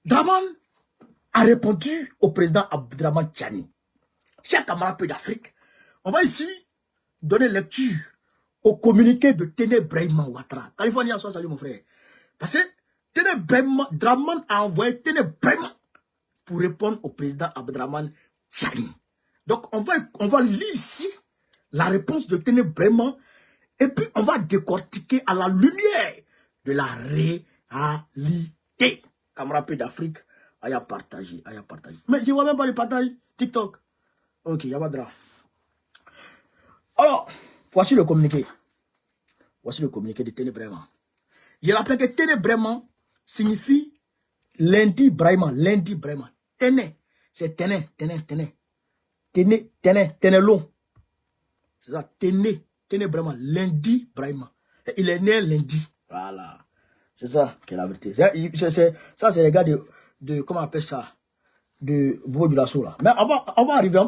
Draman a répondu au président Abdraman Tchani. Chers camarades peu d'Afrique, on va ici donner lecture au communiqué de Tene Brahima Ouattara. Californie, soit salut mon frère. Parce que Tene Brahima, Draman a envoyé Tene Brahima pour répondre au président Abdraman Tchani. Donc on va lire ici la réponse de Tene Brahima et puis on va décortiquer à la lumière de la réalité. Camarades peu d'Afrique, aïe à partager, aïe à partager. Mais je vois même pas le partage TikTok. Ok, Yabadra. Alors, voici le communiqué. Voici le communiqué de Tene Brahima. Je rappelle que Tene Brahima signifie lundi Brahima, lundi Brahima. Tene, c'est Tene, Tene, Tene. Tene, Tene, Tene long. C'est ça, Tene, Tene Brahima, lundi Brahima. Il est né lundi. Voilà. C'est ça qui est la vérité. Ça, c'est les gars de comment on appelle ça? De Bobo du Lasso là. Mais on va arriver.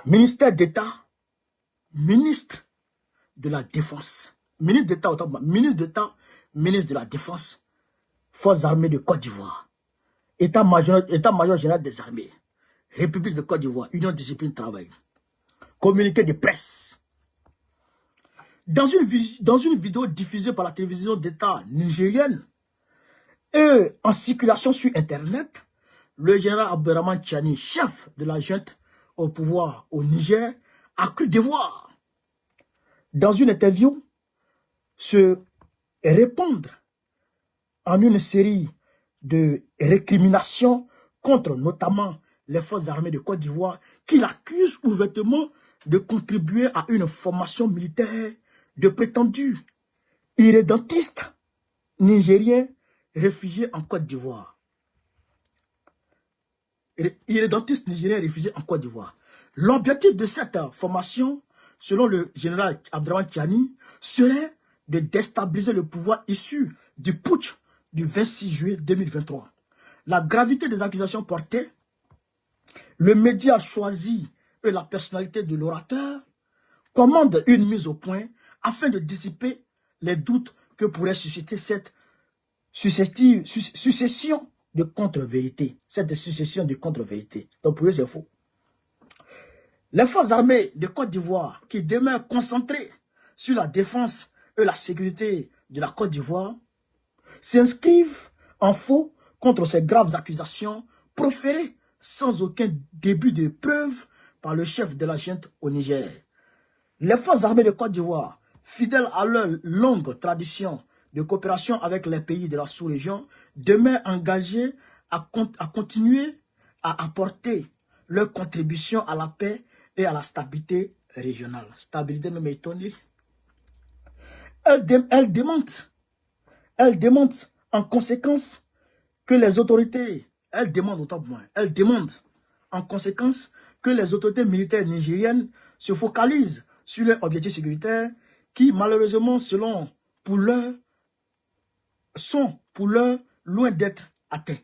Ministère d'État, ministre de la Défense. Ministre d'État, ministre de la Défense, Forces armées de Côte d'Ivoire. État-major général des armées. République de Côte d'Ivoire, Union discipline travail. Communiqué de presse. Dans une vidéo diffusée par la télévision d'État nigérienne et en circulation sur Internet, le général Abdraman Tchani, chef de la junte au pouvoir au Niger, a cru devoir, dans une interview, se répondre en une série de récriminations contre notamment les forces armées de Côte d'Ivoire qui l'accusent ouvertement de contribuer à une formation militaire de prétendus irrédentistes nigériens réfugiés en Côte d'Ivoire. Irrédentistes nigériens réfugiés en Côte d'Ivoire. L'objectif de cette formation, selon le général Abdraman Tchani, serait de déstabiliser le pouvoir issu du putsch du 26 juillet 2023. La gravité des accusations portées, le média choisi et la personnalité de l'orateur commandent une mise au point afin de dissiper les doutes que pourrait susciter cette succession de contre-vérités. Cette succession de contre-vérités. Donc pour eux, c'est faux. Les forces armées de Côte d'Ivoire, qui demeurent concentrées sur la défense et la sécurité de la Côte d'Ivoire, s'inscrivent en faux contre ces graves accusations proférées sans aucun début de preuve par le chef de la junte au Niger. Les forces armées de Côte d'Ivoire, fidèles à leur longue tradition de coopération avec les pays de la sous-région, demeurent engagées à continuer à apporter leur contribution à la paix et à la stabilité régionale. Stabilité même étonnée. Elle démontre en conséquence que les autorités, elle demande en conséquence que les autorités militaires nigériennes se focalisent sur leurs objectifs sécuritaires qui, malheureusement, sont pour l'heure loin d'être atteints.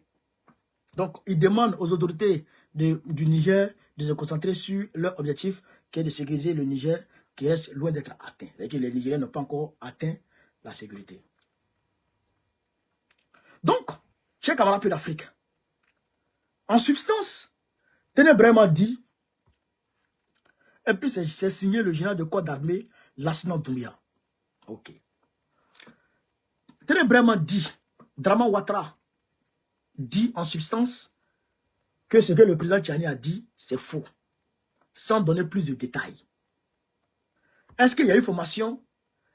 Donc, ils demandent aux autorités du Niger de se concentrer sur leur objectif qui est de sécuriser le Niger qui reste loin d'être atteint. C'est-à-dire que les Nigériens n'ont pas encore atteint la sécurité. Donc, chers camarades d'Afrique, en substance, Tene Brahima dit, et puis c'est signé le général de corps d'armée, Lassina Doumbia. Ok. Tene Brahima dit, Draman Ouattara dit en substance que ce que le président Tchani a dit, c'est faux, sans donner plus de détails. Est-ce qu'il y a eu formation?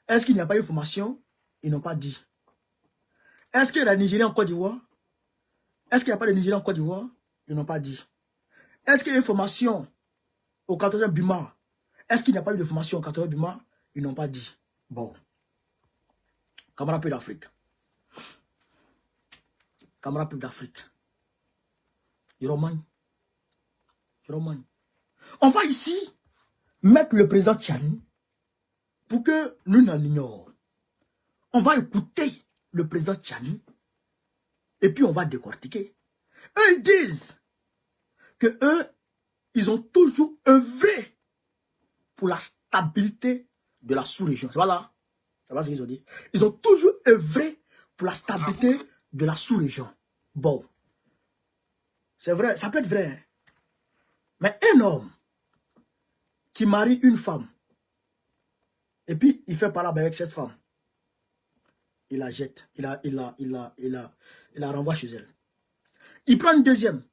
Est-ce qu'il n'y a pas eu formation? Ils n'ont pas dit. Est-ce qu'il y a des Nigériens en Côte d'Ivoire? Est-ce qu'il n'y a pas de Nigériens en Côte d'Ivoire? Ils n'ont pas dit. Est-ce qu'il y a eu formation au 14e Bima? Est-ce qu'il n'y a pas eu de formation au 14e Bima? Ils n'ont pas dit. Bon. Camarades d'Afrique. Camarades d'Afrique. Yoroman. On va ici mettre le président Tchani pour que nous n'en ignorions. On va écouter le président Tchani et puis on va décortiquer. Eux, ils disent que eux, ils ont toujours œuvré pour la stabilité de la sous-région. Voilà. Ça va ce qu'ils ont dit? Ils ont toujours œuvré pour la stabilité de la sous-région. Bon, c'est vrai, ça peut être vrai. Hein? Mais un homme qui marie une femme, et puis il fait par là avec cette femme, il la jette, il la renvoie chez elle. Il prend une deuxième,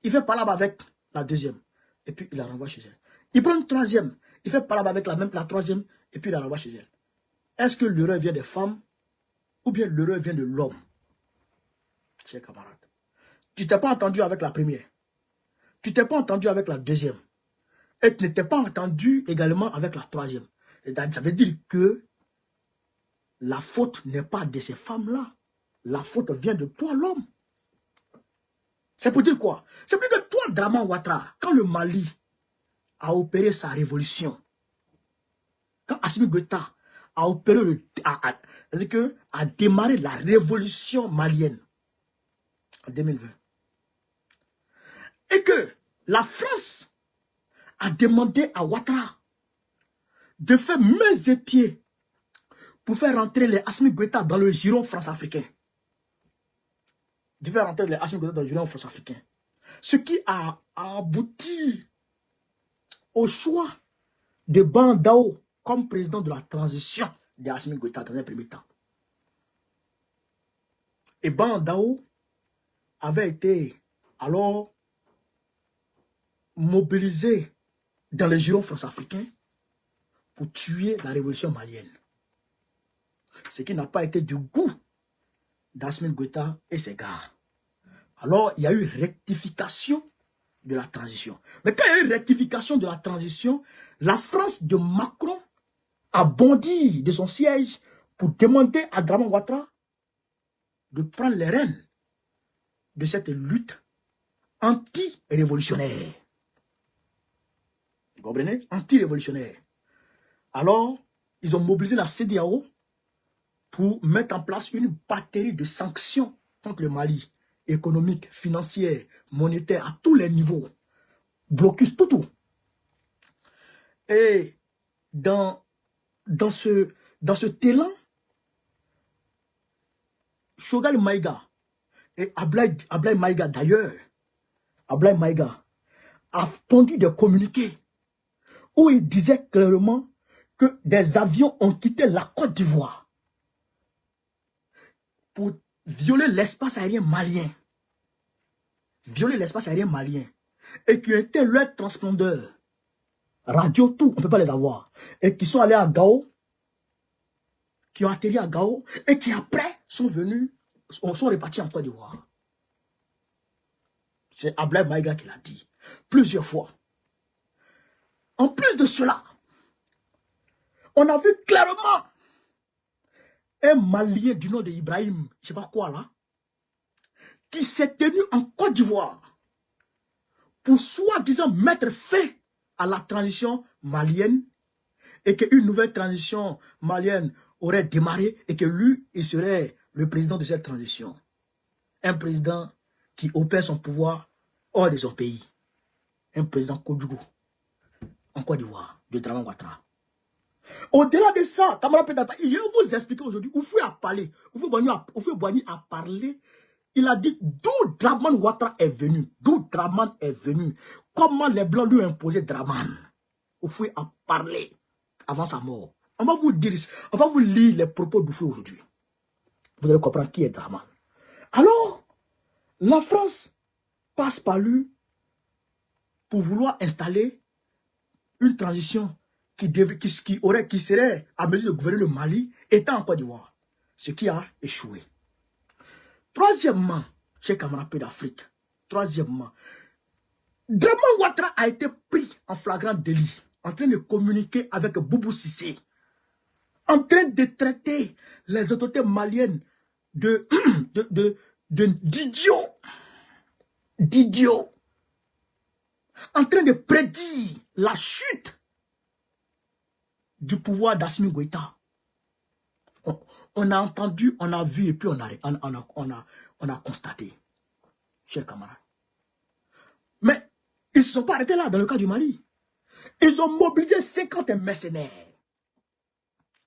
il fait par là avec la deuxième, et puis il la renvoie chez elle. Il prend une troisième, il fait par là avec la troisième, et puis il la renvoie chez elle. Est-ce que l'erreur vient des femmes, ou bien l'erreur vient de l'homme? Chers camarades, tu t'es pas entendu avec la première, tu t'es pas entendu avec la deuxième, et tu n'étais pas entendu également avec la troisième. Ça veut dire que la faute n'est pas de ces femmes-là. La faute vient de toi, l'homme. C'est pour dire quoi? C'est pour dire que toi, Draman Ouattara, quand le Mali a opéré sa révolution, quand Assimi Goïta a opéré c'est-à-dire que a démarré la révolution malienne en 2020, et que la France a demandé à Ouattara de faire mains et pieds pour faire rentrer les Assimi Goïta dans le giron france-africain. De faire rentrer les Assimi Goïta dans le giron france-africain. Ce qui a abouti au choix de Ban Dao comme président de la transition de Assimi Goïta dans un premier temps. Et Ban Dao avait été alors mobilisé dans les giron france-africains pour tuer la révolution malienne. Ce qui n'a pas été du goût d'Assimi Goïta et ses gars. Alors, il y a eu rectification de la transition. Mais quand il y a eu rectification de la transition, la France de Macron a bondi de son siège pour demander à Draman Ouattara de prendre les rênes de cette lutte anti-révolutionnaire. Vous comprenez? Anti-révolutionnaire. Alors, ils ont mobilisé la CEDEAO pour mettre en place une batterie de sanctions contre le Mali, économique, financière, monétaire, à tous les niveaux. Blocus, tout. Et dans ce talent, Chogal Maïga et Ablaye Maïga d'ailleurs, Ablaye Maïga a pondu des communiqués où il disait clairement que des avions ont quitté la Côte d'Ivoire pour violer l'espace aérien malien. Violer l'espace aérien malien. Et qui étaient leurs transpondeurs. Radio, tout, on ne peut pas les avoir. Et qui sont allés à Gao, qui ont atterri à Gao, et qui après sont venus, sont repartis en Côte d'Ivoire. C'est Ablaye Maïga qui l'a dit plusieurs fois. En plus de cela, on a vu clairement un Malien du nom de Ibrahim, je ne sais pas quoi là, qui s'est tenu en Côte d'Ivoire pour soi-disant mettre fin à la transition malienne et qu'une nouvelle transition malienne aurait démarré et que lui, il serait le président de cette transition. Un président qui opère son pouvoir hors de son pays. Un président Kodjougou en Côte d'Ivoire, de Draman Ouattara. Au-delà de ça, camarade Pédapa, je vais vous expliquer aujourd'hui, Oufou a parlé, Oufou Boigny a parlé, il a dit d'où Draman Ouattara est venu, d'où Draman est venu, comment les Blancs lui ont imposé Draman. Oufou a parlé avant sa mort. On va vous dire, on va vous lire les propos d'Oufou aujourd'hui. Vous allez comprendre qui est Draman. Alors, la France passe par lui pour vouloir installer une transition qui serait à mesure de gouverner le Mali, étant en Côte d'Ivoire. Ce qui a échoué. Troisièmement, chez camarades d'Afrique, troisièmement, Draman Ouattara a été pris en flagrant délit, en train de communiquer avec Boubou Sissé, en train de traiter les autorités maliennes d'idiots, en train de prédire la chute du pouvoir d'Assimi Goïta. On a entendu, on a vu et puis on a constaté, chers camarades. Mais ils ne se sont pas arrêtés là dans le cas du Mali. Ils ont mobilisé 50 mercenaires.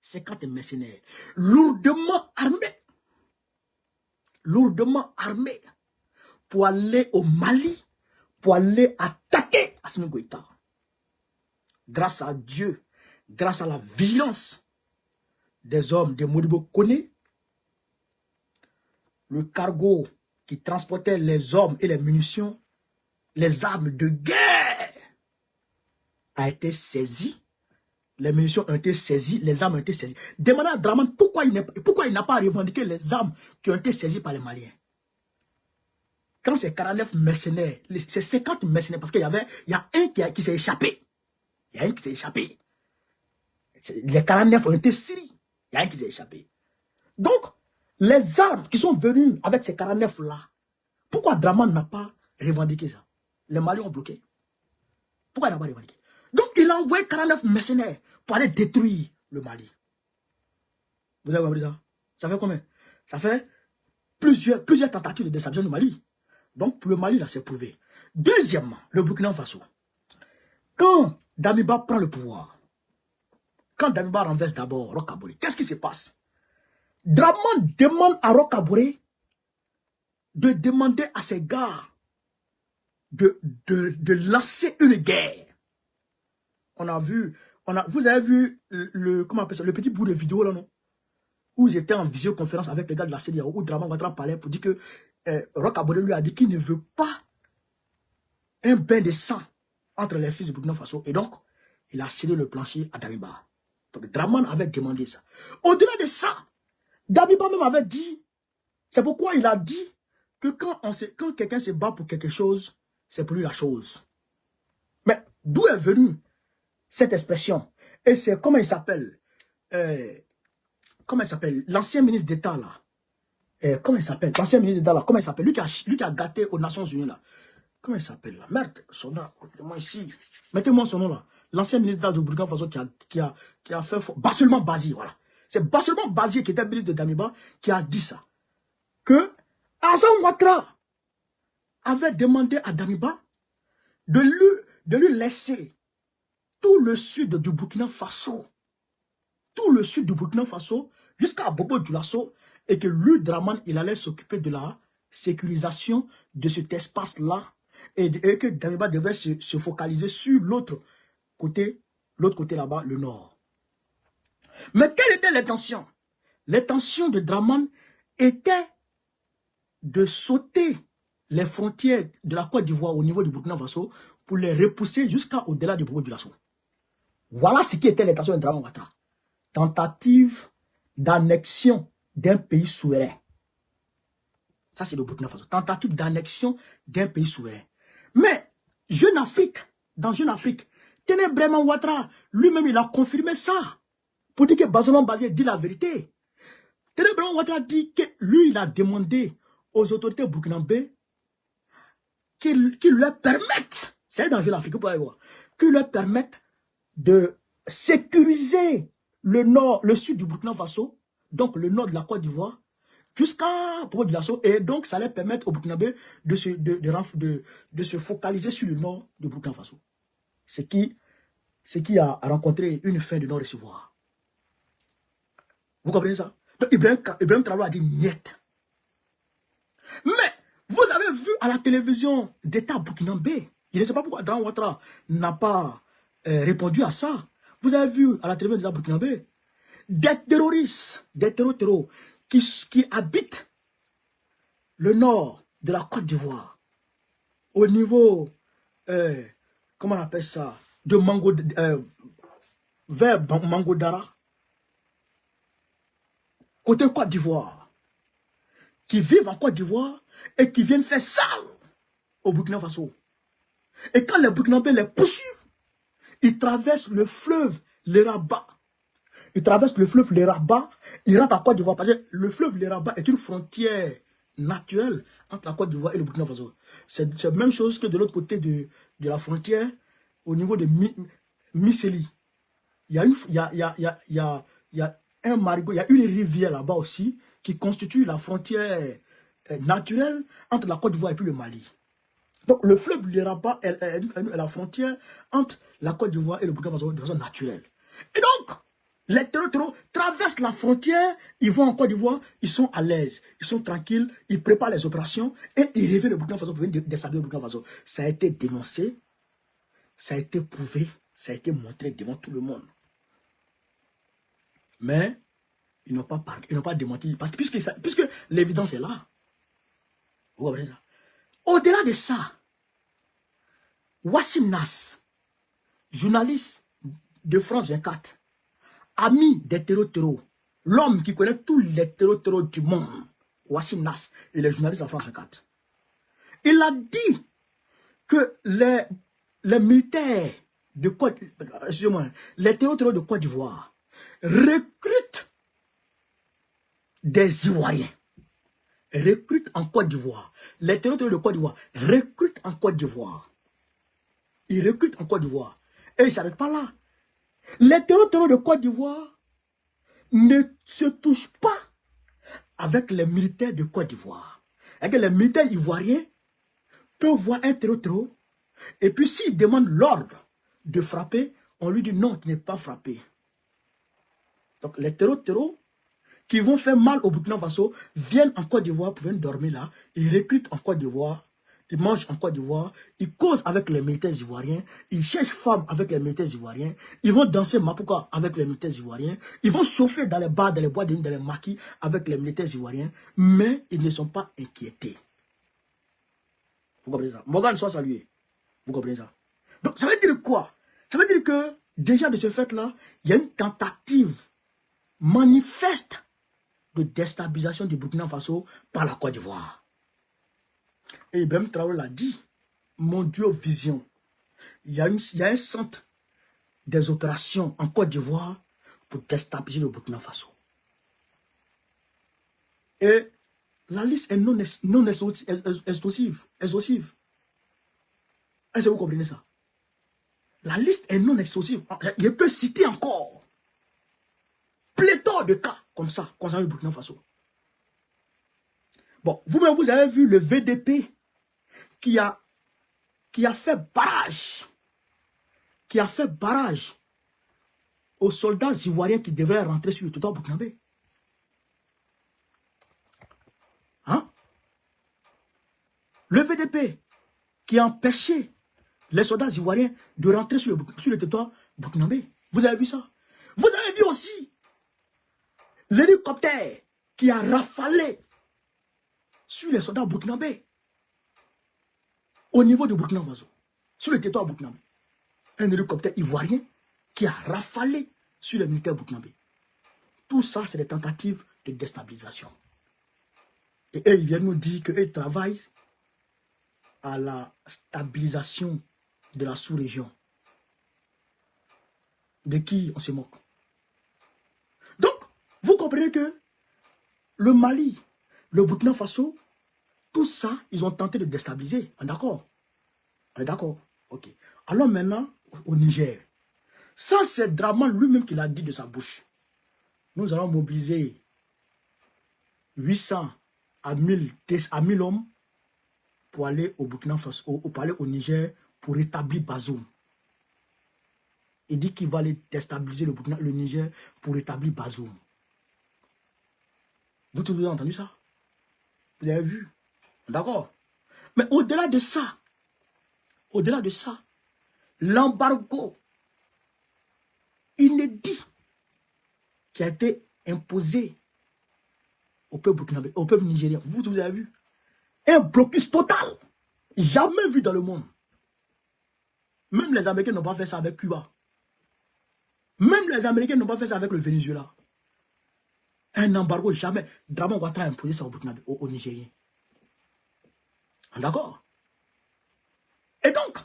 50 mercenaires, lourdement armés, pour aller au Mali, pour aller attaquer Assimi Goïta. Grâce à Dieu, grâce à la vigilance des hommes de Modibo Kone, le cargo qui transportait les hommes et les munitions, les armes de guerre, a été saisi. Les munitions ont été saisies, les armes ont été saisies. Demandez à Draman pourquoi il n'a pas revendiqué les armes qui ont été saisies par les Maliens. Quand c'est 49 mercenaires, c'est 50 mercenaires, parce qu'il y a un qui s'est échappé. Il y a un qui s'est échappé. Les 49 ont été saisis. Il y a un qui s'est échappé. Donc, les armes qui sont venues avec ces 49-là, pourquoi Draman n'a pas revendiqué ça? Les Maliens ont bloqué. Pourquoi il n'a pas revendiqué? Donc, il a envoyé 49 mercenaires pour aller détruire le Mali. Vous avez compris ça? Ça fait combien? Ça fait plusieurs tentatives de déstabilisation du Mali. Donc, pour le Mali, là, c'est prouvé. Deuxièmement, le Burkina Faso. Quand Damiba prend le pouvoir, quand Damiba renverse d'abord Roch Kaboré, qu'est-ce qui se passe? Draman demande à Roch Kaboré de demander à ses gars de lancer une guerre. Vous avez vu comment on appelle ça, le petit bout de vidéo là, non? Où ils étaient en visioconférence avec les gars de la CEDEAO, où Draman Ouattara parlait pour dire que Roch Kaboré lui a dit qu'il ne veut pas un bain de sang entre les fils de Burkina Faso. Et donc, il a scellé le plancher à Damiba. Donc, Draman avait demandé ça. Au-delà de ça, Damiba même avait dit, c'est pourquoi il a dit que quand quelqu'un se bat pour quelque chose, c'est pour lui la chose. Mais d'où est venue cette expression? Et c'est, comment il s'appelle? L'ancien ministre d'État là. Comment il s'appelle? L'ancien ministre d'État là, comment il s'appelle? Lui qui a gâté aux Nations Unies là. Comment il s'appelle là? Merde, son nom, mettez-moi ici. Mettez-moi son nom là. L'ancien ministre d'État du Burkina Faso qui a fait Basselman Bazi, voilà. C'est Basselman Bazi qui était ministre de Damiba qui a dit ça. Que Alassane Ouattara avait demandé à Damiba de lui laisser tout le sud du Burkina Faso. Tout le sud du Burkina Faso jusqu'à Bobo Dioulasso, et que lui, Draman, il allait s'occuper de la sécurisation de cet espace-là, et que Damiba devrait se focaliser sur l'autre côté là-bas, le nord. Mais quelle était l'intention? L'intention de Draman était de sauter les frontières de la Côte d'Ivoire au niveau du Burkina Faso pour les repousser jusqu'à au-delà du Bobo Dioulasso. Voilà ce qui était l'intention de Draman Ouattara. Tentative d'annexion d'un pays souverain. Ça, c'est le Burkina Faso. Tentative d'annexion d'un pays souverain. Mais, Jeune Afrique, dans Jeune Afrique, Tené Braman Ouattara, lui-même, il a confirmé ça. Pour dire que Basselman Bazi dit la vérité. Tené Braman Ouattara dit que lui, il a demandé aux autorités burkinabées qu'ils leur permettent, c'est dans Jeune Afrique, vous pouvez voir, qu'ils leur permettent de sécuriser le nord, le sud du Burkina Faso, donc le nord de la Côte d'Ivoire, jusqu'à Bobo Dioulasso, et donc ça allait permettre aux Burkinabés de se focaliser sur le nord du Burkina Faso. Ce qui a rencontré une fin de non-recevoir. Vous comprenez ça? Donc Ibrahim Traoré a dit niet. Mais vous avez vu à la télévision d'État burkinabé, je ne sais pas pourquoi Draman Ouattara n'a pas répondu à ça. Vous avez vu à la télévision d'État burkinabé des terroristes, des terroristes qui habitent le nord de la Côte d'Ivoire, au niveau, comment on appelle ça, de vers Mangodara, côté Côte d'Ivoire, qui vivent en Côte d'Ivoire et qui viennent faire sale au Burkina Faso. Et quand les Burkinabés les poursuivent, ils traversent le fleuve Leraba. Ils traversent le fleuve Leraba, ils rentrent en Côte d'Ivoire, parce que le fleuve Leraba est une frontière naturelle entre la Côte d'Ivoire et le Burkina Faso. C'est la même chose que de l'autre côté de la frontière, au niveau de Misséli. Il y a un marigot, il y a une rivière là-bas aussi qui constitue la frontière naturelle entre la Côte d'Ivoire et puis le Mali. Donc le fleuve Leraba est la frontière entre la Côte d'Ivoire et le Burkina Faso de façon naturelle. Et donc, Les terroristes traversent la frontière, ils vont en Côte d'Ivoire, ils sont à l'aise, ils sont tranquilles, ils préparent les opérations et ils reviennent au Burkina Faso pour venir déstabiliser le Burkina Faso. Ça a été dénoncé, ça a été prouvé, ça a été montré devant tout le monde. Mais ils n'ont pas parlé, ils n'ont pas démenti, parce que puisque l'évidence est là. Vous comprenez ça? Au-delà de ça, Wassim Nas, journaliste de France 24, ami des terreaux, l'homme qui connaît tous les terreaux du monde, Wassim Nas, il est journaliste en France 24. Il a dit que les militaires de Côte, excusez-moi, les terreaux de Côte d'Ivoire recrutent des Ivoiriens. Recrutent en Côte d'Ivoire. Les terreaux de Côte d'Ivoire recrutent en Côte d'Ivoire. Ils recrutent en Côte d'Ivoire. Et ils ne s'arrêtent pas là. Les terreaux de Côte d'Ivoire ne se touchent pas avec les militaires de Côte d'Ivoire. Et que les militaires ivoiriens peuvent voir un terreau et puis s'il demande l'ordre de frapper, on lui dit non, tu n'es pas frappé. Donc les terreaux qui vont faire mal au Burkina Faso viennent en Côte d'Ivoire pour venir dormir là, ils recrutent en Côte d'Ivoire, ils mangent en Côte d'Ivoire, ils causent avec les militaires ivoiriens, ils cherchent femmes avec les militaires ivoiriens, ils vont danser Mapuka avec les militaires ivoiriens, ils vont chauffer dans les bars, dans les bois, dans les maquis avec les militaires ivoiriens, mais ils ne sont pas inquiétés. Vous comprenez ça? Morgan soit salué. Vous comprenez ça? Donc ça veut dire quoi? Ça veut dire que déjà de ce fait-là, il y a une tentative manifeste de déstabilisation du Burkina Faso par la Côte d'Ivoire. Et Ibrahim Traoré l'a dit, mon Dieu vision, il y a un centre des opérations en Côte d'Ivoire pour déstabiliser le Burkina Faso. Et la liste est non exhaustive. Est-ce que vous comprenez ça? La liste est non exhaustive. Je peux citer encore pléthore de cas comme ça, concernant le Burkina Faso. Bon, vous-même, vous avez vu le VDP qui a fait barrage. Qui a fait barrage aux soldats ivoiriens qui devraient rentrer sur le territoire burkinabé. Hein? Le VDP qui a empêché les soldats ivoiriens de rentrer sur le territoire burkinabé. Vous avez vu ça? Vous avez vu aussi l'hélicoptère qui a rafalé sur les soldats burkinabés au niveau du Burkina Faso, sur le territoire burkinabé. Un hélicoptère ivoirien qui a rafalé sur les militaires burkinabés. Tout ça, c'est des tentatives de déstabilisation. Et eux, ils viennent nous dire qu'ils travaillent à la stabilisation de la sous-région. De qui on se moque? Donc, vous comprenez que le Mali, le Burkina Faso, tout ça, ils ont tenté de déstabiliser. On est d'accord? On est d'accord? Ok. Alors maintenant, au Niger. Ça, c'est Draman lui-même qui l'a dit de sa bouche. Nous allons mobiliser 800 à 1000 hommes pour aller au Burkina Faso, pour aller au Niger, pour rétablir Bazoum. Il dit qu'il va aller déstabiliser le Niger pour rétablir Bazoum. Vous avez entendu ça? Vous avez vu? D'accord? Mais au-delà de ça, l'embargo inédit qui a été imposé au peuple burkinabé, au peuple nigérien, vous avez vu? Un blocus total, jamais vu dans le monde. Même les Américains n'ont pas fait ça avec Cuba. Même les Américains n'ont pas fait ça avec le Venezuela. Un embargo, jamais. Draman Ouattara a imposé ça au Nigérien. D'accord? Et donc,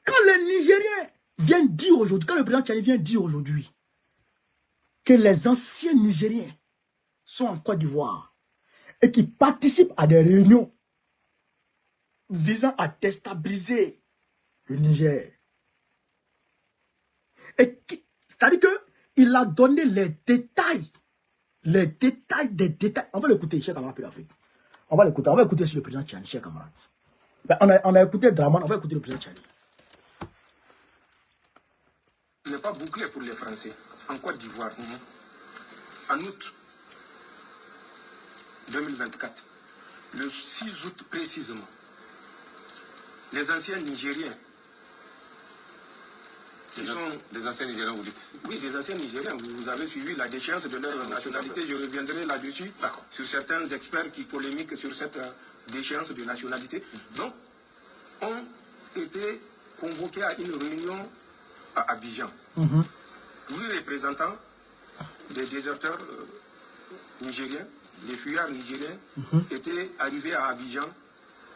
quand les Nigériens viennent dire aujourd'hui, quand le président Tchani vient dire aujourd'hui que les anciens Nigériens sont en Côte d'Ivoire et qui participent à des réunions visant à déstabiliser le Niger. C'est-à-dire qu'il a donné les détails des détails. On va l'écouter, cher camarade d'Afrique. On va écouter sur le président Tchani, cher camarade. On a écouté Draman, on va écouter le président Tchani. Il n'est pas bouclé pour les Français. en Côte d'Ivoire, en août 2024, le 6 août précisément, les anciens Nigériens, des anciens Nigériens, vous dites? Oui, des anciens Nigériens. Vous avez suivi la déchéance de leur nationalité. Je reviendrai là-dessus, sur certains experts qui polémiquent sur cette déchéance de nationalité. Donc, ont été convoqués à une réunion à Abidjan. 8 représentants des déserteurs nigériens, des fuyards nigériens, étaient arrivés à Abidjan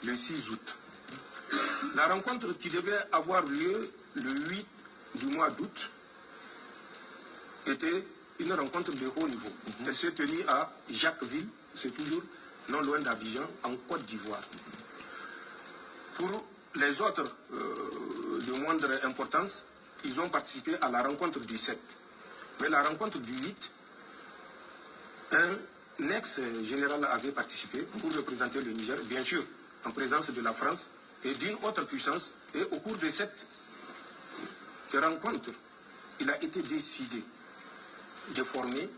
le 6 août. La rencontre qui devait avoir lieu le 8 du mois d'août était une rencontre de haut niveau. Elle s'est tenue à Jacquesville, c'est toujours non loin d'Abidjan, en Côte d'Ivoire. Pour les autres de moindre importance, ils ont participé à la rencontre du 7. Mais la rencontre du 8, un ex-général avait participé pour représenter le Niger, bien sûr, en présence de la France et d'une autre puissance. Et au cours de cette rencontre, il a été décidé de former,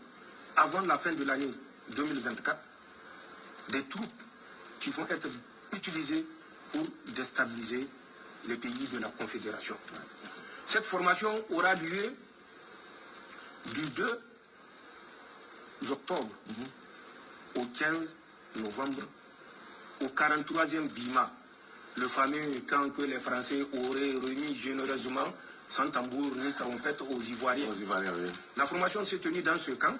avant la fin de l'année 2024, des troupes qui vont être utilisées pour déstabiliser les pays de la Confédération. Cette formation aura lieu du 2 octobre au 15 novembre au 43e BIMA, le fameux camp que les Français auraient remis généreusement sans tambour ni trompette aux Ivoiriens. Oui. La formation s'est tenue dans ce camp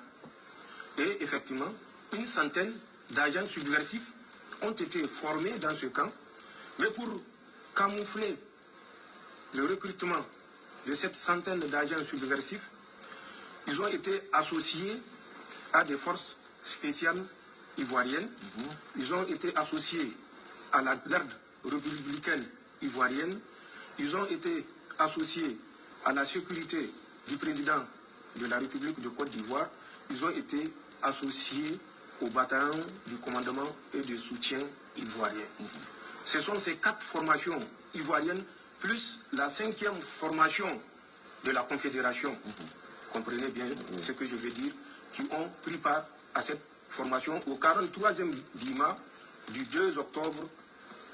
et effectivement, une centaine d'agents subversifs ont été formés dans ce camp, mais pour camoufler le recrutement de cette centaine d'agents subversifs, ils ont été associés à des forces spéciales ivoiriennes, ils ont été associés à la garde républicaine ivoirienne, ils ont été associés à la sécurité du président de la République de Côte d'Ivoire, ils ont été associés au bataillon du commandement et de soutien ivoirien. Ce sont ces 4 formations ivoiriennes, plus la 5e formation de la Confédération, comprenez bien ce que je veux dire, qui ont pris part à cette formation au 43e BIMA du 2 octobre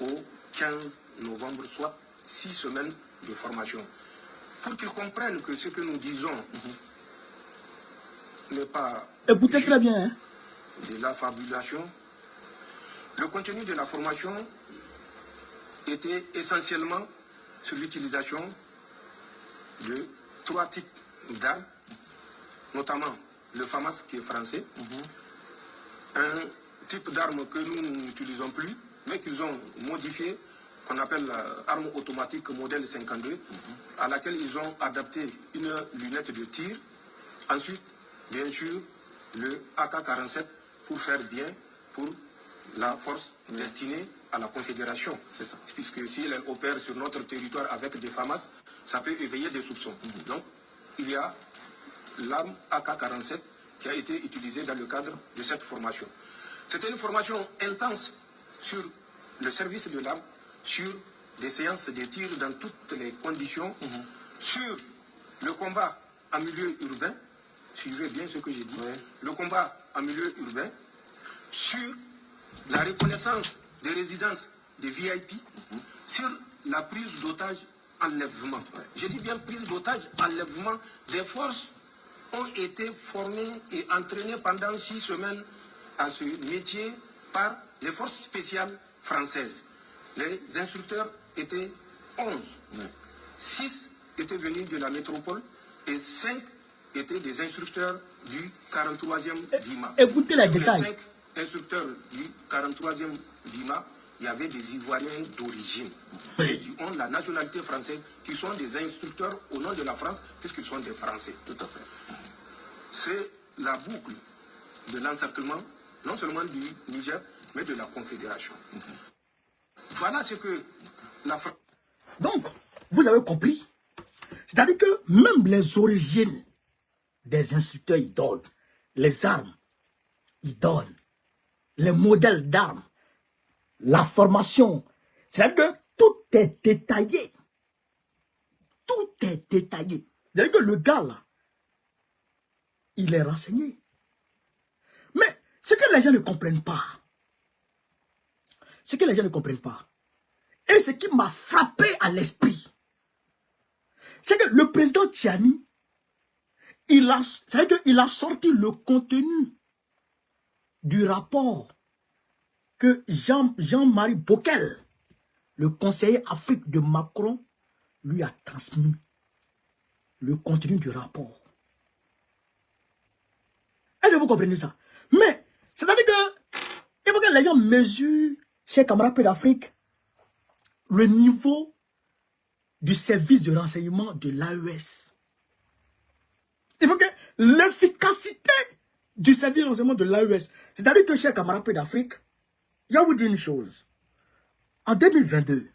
au 15 novembre, soit 6 semaines de formation. Pour qu'ils comprennent que ce que nous disons n'est pas écoutez juste très bien, hein? De la fabulation, le contenu de la formation était essentiellement sur l'utilisation de 3 types d'armes, notamment le FAMAS qui est français, un type d'arme que nous n'utilisons plus, mais qu'ils ont modifié, qu'on appelle arme automatique modèle 52, à laquelle ils ont adapté une lunette de tir. Ensuite, bien sûr, le AK-47 pour faire bien pour la force destinée à la Confédération. C'est ça. Puisque si elle opère sur notre territoire avec des FAMAS, ça peut éveiller des soupçons. Donc, il y a l'arme AK-47 qui a été utilisée dans le cadre de cette formation. C'était une formation intense sur le service de l'arme, sur des séances de tir dans toutes les conditions, sur le combat en milieu urbain, suivez bien ce que j'ai dit, le combat en milieu urbain, sur la reconnaissance des résidences des VIP, sur la prise d'otage, enlèvement. Je dis bien prise d'otage, enlèvement. Des forces ont été formées et entraînées pendant 6 semaines à ce métier par les forces spéciales françaises. Les instructeurs étaient 11. 6 étaient venus de la métropole et 5 étaient des instructeurs du 43e BIMA. Écoutez les Sur détails. les 5 instructeurs du 43e BIMA, il y avait des Ivoiriens d'origine et qui ont la nationalité française, qui sont des instructeurs au nom de la France, puisqu'ils sont des Français. Tout à fait. C'est la boucle de l'encerclement, non seulement du Niger, mais de la Confédération. Voilà ce que la France... Donc, vous avez compris. C'est-à-dire que même les origines des instructeurs, ils donnent. Les armes, ils donnent. Les modèles d'armes. La formation. C'est-à-dire que tout est détaillé. Tout est détaillé. C'est-à-dire que le gars là, il est renseigné. Mais ce que les gens ne comprennent pas, ce que les gens ne comprennent pas, et ce qui m'a frappé à l'esprit, c'est que le président Tiani, il a sorti le contenu du rapport que Jean-Marie Bockel, le conseiller Afrique de Macron, lui a transmis. Le contenu du rapport. Est-ce que vous comprenez ça? Mais, c'est-à-dire que, il faut que les gens mesurent, chers camarades d'Afrique, le niveau du service de renseignement de l'AES. Il faut que l'efficacité du service de renseignement de l'AES, c'est-à-dire que, chers camarades d'Afrique, il y a vous dire une chose. En 2022,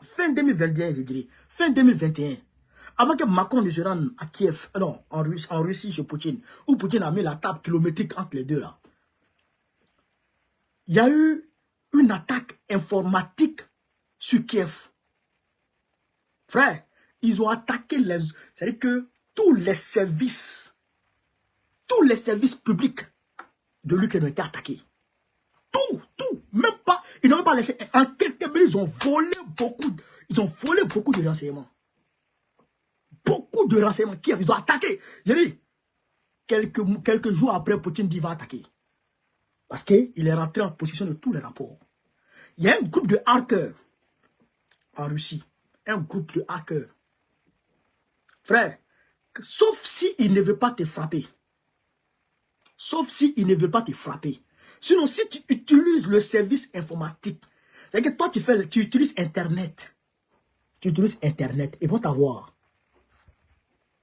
fin 2021, je dirais, fin 2021, avant que Macron ne se rende à Kiev, non, en Russie chez Poutine, où Poutine a mis la table kilométrique entre les deux là, il y a eu une attaque informatique sur Kiev. Frère, ils ont attaqué c'est-à-dire que tous les services publics de l'Ukraine ont été attaqués. Tout, même pas, ils n'ont même pas laissé, en quelques minutes, ils ont volé beaucoup de renseignements. Beaucoup de renseignements, Kiev, ils ont attaqué. J'ai dit, quelques jours après, Poutine dit va attaquer. Parce qu'il est rentré en possession de tous les rapports. Il y a un groupe de hackers en Russie. Un groupe de hackers. Frère, sauf s'il ne veut pas te frapper. Sauf s'il ne veut pas te frapper. Sinon, si tu utilises le service informatique, c'est-à-dire que toi, tu utilises Internet. Tu utilises Internet, ils vont t'avoir.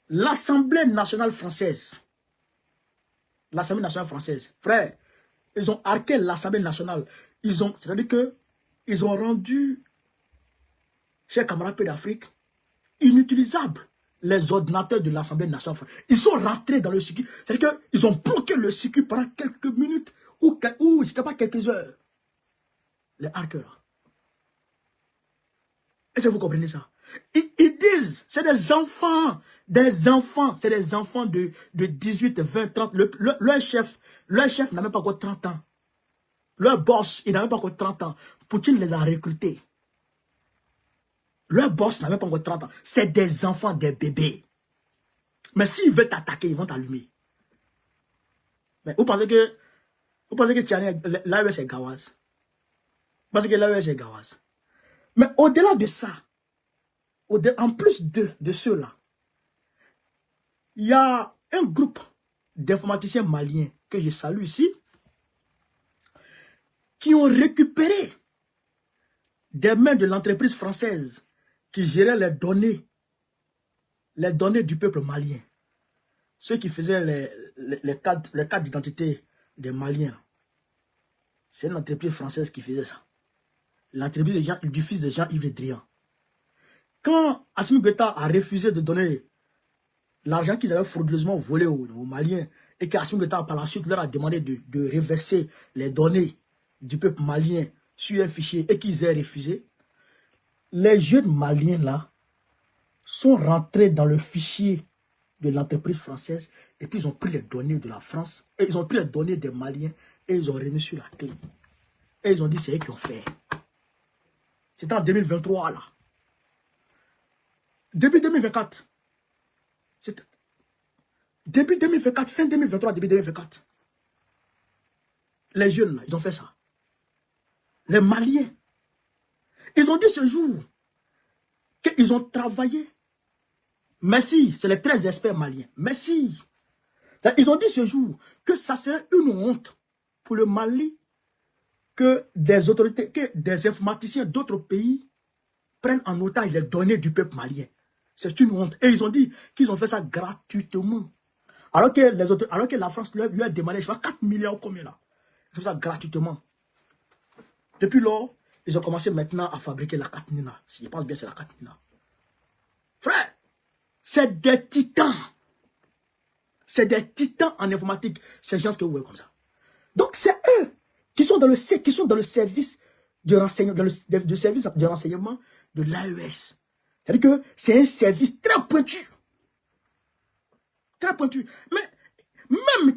L'Assemblée nationale française. L'Assemblée nationale française. Frère, ils ont hacké l'Assemblée nationale. C'est-à-dire que ils ont rendu, chers camarades d'Afrique, inutilisables les ordinateurs de l'Assemblée nationale française. Ils sont rentrés dans le circuit. C'est-à-dire qu'ils ont bloqué le circuit pendant quelques minutes ou je ne sais pas, quelques heures. Les hackers. Est-ce que vous comprenez ça? Ils disent, c'est des enfants, c'est des enfants de 18, 20, 30. Leur chef n'a même pas encore 30 ans. Leur boss, il n'a même pas encore 30 ans. Poutine les a recrutés. Leur boss n'a même pas encore 30 ans. C'est des enfants, des bébés. Mais s'ils veulent t'attaquer, ils vont t'allumer. Mais vous pensez que l'AES est Gawaz? Parce que l'AES est Gawaz. Mais au-delà de ça, en plus de ceux-là, il y a un groupe d'informaticiens maliens que je salue ici, qui ont récupéré des mains de l'entreprise française qui gérait les données du peuple malien. Ceux qui faisaient les cartes d'identité des Maliens. C'est une entreprise française qui faisait ça. L'entreprise du fils de Jean-Yves Le Drian. Quand Assimi Goïta a refusé de donner l'argent qu'ils avaient frauduleusement volé aux Maliens, et qu'Assimi Goïta par la suite leur a demandé de reverser les données du peuple malien sur un fichier et qu'ils aient refusé, les jeunes Maliens là sont rentrés dans le fichier de l'entreprise française et puis ils ont pris les données de la France et ils ont pris les données des Maliens et ils ont remis sur la clé. Et ils ont dit c'est eux qui ont fait. C'était en 2023 là. Début 2024. Début 2024, fin 2023, début 2024. Les jeunes là, ils ont fait ça. Les Maliens. Ils ont dit ce jour qu'ils ont travaillé. Merci, c'est les 13 experts maliens. Merci. Ils ont dit ce jour que ça serait une honte pour le Mali que des autorités, que des informaticiens d'autres pays prennent en otage les données du peuple malien. C'est une honte. Et ils ont dit qu'ils ont fait ça gratuitement. Alors que la France lui a demandé, je sais pas, 4 milliards combien là. Ils ont fait ça gratuitement. Depuis lors, ils ont commencé maintenant à fabriquer la Katnina. Si je pense bien, c'est la Katnina. Frère, c'est des titans. C'est des titans en informatique. Ces gens que vous voyez comme ça. Donc, c'est eux qui sont dans le service de renseignement, de renseignement de l'AES. C'est-à-dire que c'est un service très pointu. Très pointu. Même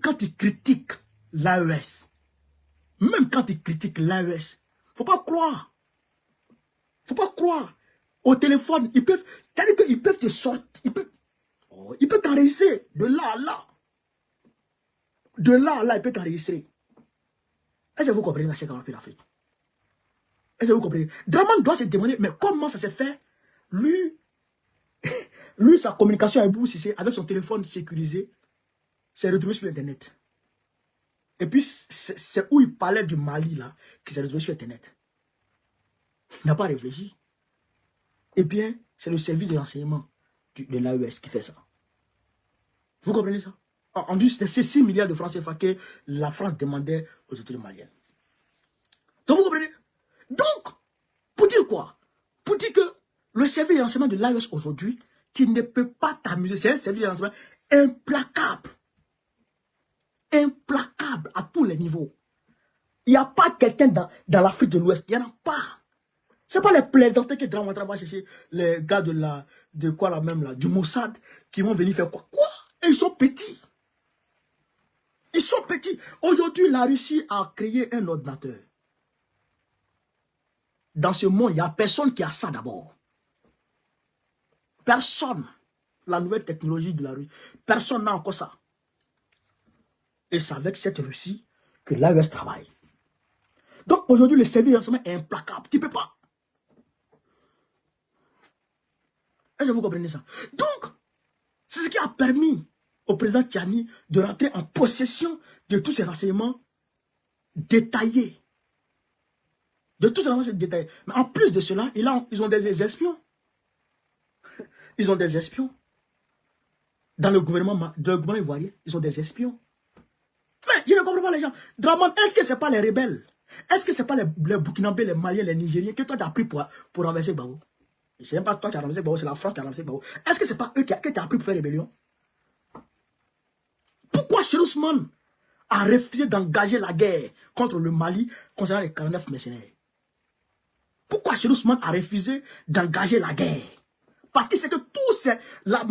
quand il critique l'AES, faut pas croire. Au téléphone, ils peuvent te sortir, ils peuvent t'enregistrer de là à là. De là à là, ils peuvent t'enregistrer. Est-ce que vous comprenez la Cheikh Amapé d'Afrique? Est-ce que vous comprenez? Draman doit se demander, mais comment ça s'est fait? Lui, sa communication avec Bou Sissé, avec son téléphone sécurisé, s'est retrouvé sur Internet. Et puis, c'est où il parlait du Mali, là, qui s'est retrouvé sur Internet. Il n'a pas réfléchi. Eh bien, c'est le service de renseignement de l'AES qui fait ça. Vous comprenez ça? En plus, c'est 6 milliards de francs CFA que la France demandait aux autorités maliennes. Donc, vous comprenez? Donc, pour dire quoi? Pour dire que le service de renseignement de l'AES aujourd'hui, tu ne peux pas t'amuser. C'est un service de renseignement implacable. Implacable à tous les niveaux. Il n'y a pas quelqu'un dans l'Afrique de l'Ouest. Il n'y en a pas. Ce n'est pas les plaisantés que Draman va chercher les gars du Mossad qui vont venir faire quoi? Quoi? Et ils sont petits. Ils sont petits. Aujourd'hui, la Russie a créé un ordinateur. Dans ce monde, il n'y a personne qui a ça d'abord. Personne. La nouvelle technologie de la Russie. Personne n'a encore ça. Et c'est avec cette Russie que l'AES travaille. Donc aujourd'hui, le service de renseignement est implacable. Tu ne peux pas. Est-ce que vous comprenez ça? Donc, c'est ce qui a permis au président Tchani de rentrer en possession de tous ces renseignements détaillés. De tous ces renseignements détaillés. Mais en plus de cela, ils ont des espions. Ils ont des espions. Dans le gouvernement ivoirien, ils ont des espions. Mais je ne comprends pas les gens. Draman, est-ce que ce n'est pas les rebelles? Est-ce que ce n'est pas les Burkinabés, les Maliens, les Nigériens que toi tu as pris pour renverser Gbagbo? Ce n'est pas toi qui as renversé Gbagbo, c'est la France qui a renversé Gbagbo. Est-ce que ce n'est pas eux que tu as pris pour faire rébellion? Pourquoi Cheikh Ousmane a refusé d'engager la guerre contre le Mali concernant les 49 mercenaires? Pourquoi Cheikh Ousmane a refusé d'engager la guerre? Parce que c'est que la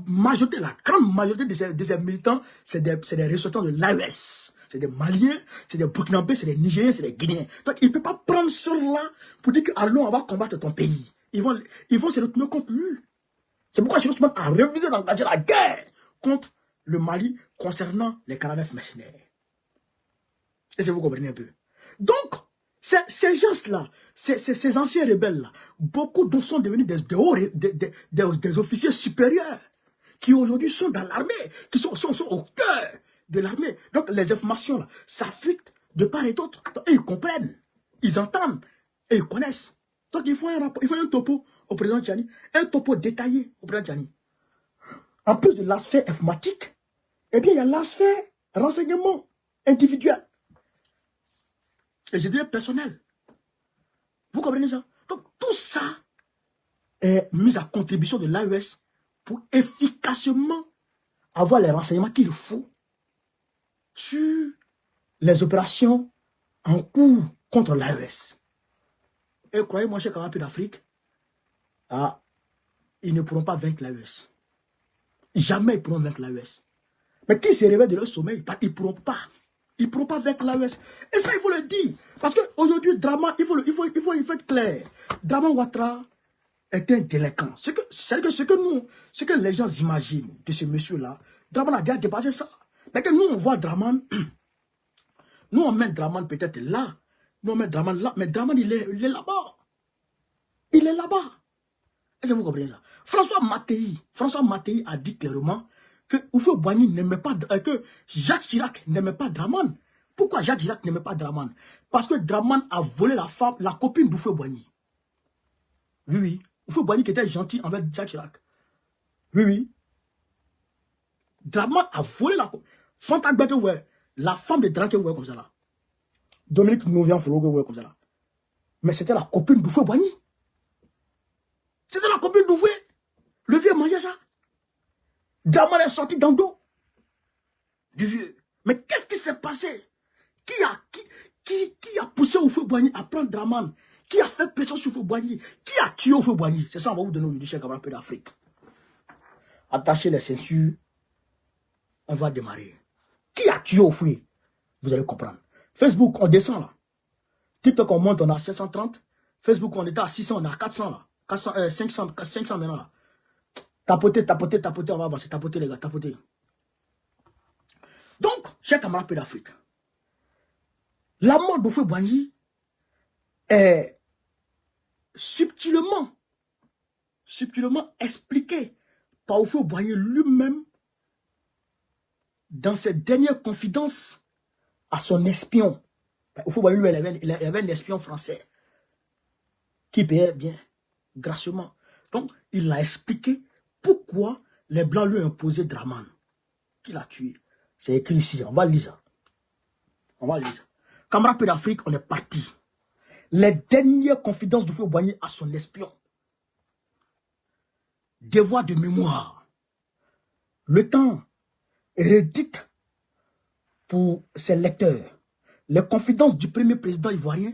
majorité, la grande majorité de ces militants, c'est des ressortissants de l'AES. C'est des Maliens, c'est des Burkinabés, c'est des Nigériens, c'est des Guinéens. Donc ils ne peuvent pas prendre cela pour dire que allons, on va combattre ton pays. Ils vont se retourner contre lui. C'est pourquoi Cheikh Ousmane a refusé d'engager la guerre contre le Mali concernant les 49 mercenaires. Est-ce que vous comprenez un peu? Donc, ces gens-là, ces anciens rebelles-là, beaucoup d'eux sont devenus des officiers supérieurs qui aujourd'hui sont dans l'armée, qui sont au cœur de l'armée. Donc, les informations-là, ça fuite de part et d'autre. Et ils comprennent, ils entendent et ils connaissent. Donc, il faut un topo au président Tchani, un topo détaillé au président Tchani. En plus de l'aspect informatique, eh bien, il y a l'aspect renseignement individuel. Et je dirais personnel. Vous comprenez ça? Donc, tout ça est mis à contribution de l'AES pour efficacement avoir les renseignements qu'il faut sur les opérations en cours contre l'AES. Et croyez-moi, chez Amapé d'Afrique, ils ne pourront pas vaincre l'AES. Jamais ils pourront vaincre l'AES. Mais qui se réveille de leur sommeil, ils ne pourront pas. Ils ne pourront pas vaincre l'AES. Et ça, il faut le dire. Parce qu'aujourd'hui, Draman, il faut être clair. Draman Ouattara est un délinquant. Ce que les gens imaginent de ce monsieur-là, Draman a déjà dépassé ça. Mais que nous, on voit Draman, nous, on met Draman peut-être là. Nous, on met Draman là. Mais Draman, il est là-bas. Il est là-bas. Est-ce que vous comprenez ça? François Mattei a dit clairement que Houphouët-Boigny n'aimait pas, que Jacques Chirac n'aimait pas Draman. Pourquoi Jacques Chirac n'aimait pas Draman? Parce que Draman a volé la copine d'Houphouët-Boigny. Oui. Houphouët-Boigny qui était gentil envers Jacques Chirac. Oui. Draman a volé la copine. Fantagbet que vous voyez, la femme de Draman que vous voyez comme ça là. Dominique Nouvian-Folo que vous voyez comme ça là. Mais c'était la copine d'Houphouët-Boigny. C'était la copine d'Houphouët. Le vieux mangeait ça. Draman est sorti dans le dos du vieux. Mais qu'est-ce qui s'est passé? Qui a poussé Houphouët-Boigny à prendre Draman? Qui a fait pression sur Houphouët-Boigny? Qui a tué Houphouët-Boigny? C'est ça, on va vous donner aujourd'hui chez Amapé d'Afrique. Attachez les ceintures on va démarrer. Qui a tué Oufoué? Vous allez comprendre. Facebook, on descend là. TikTok, on monte, on a 730. Facebook, on était à 600, on a 400 là. 400, 500 maintenant là. Tapotez, tapotez, tapotez, on va avancer. Tapotez les gars, tapotez. Donc, chers camarades peu d'Afrique, la mort d'Oufoué Boigny est subtilement expliquée par Oufoué Boigny lui-même dans ses dernières confidences à son espion. Oufoué Boigny, lui, il avait un espion français qui payait bien, gracieusement. Donc, il a expliqué pourquoi les Blancs lui ont imposé Draman, qui l'a tué. C'est écrit ici, on va lire ça. On va lire ça. Camarades peu d'Afrique, on est parti. Les dernières confidences d'Oufoué Boigny à son espion. Devoir de mémoire. Le Temps rédite pour ses lecteurs les confidences du premier président ivoirien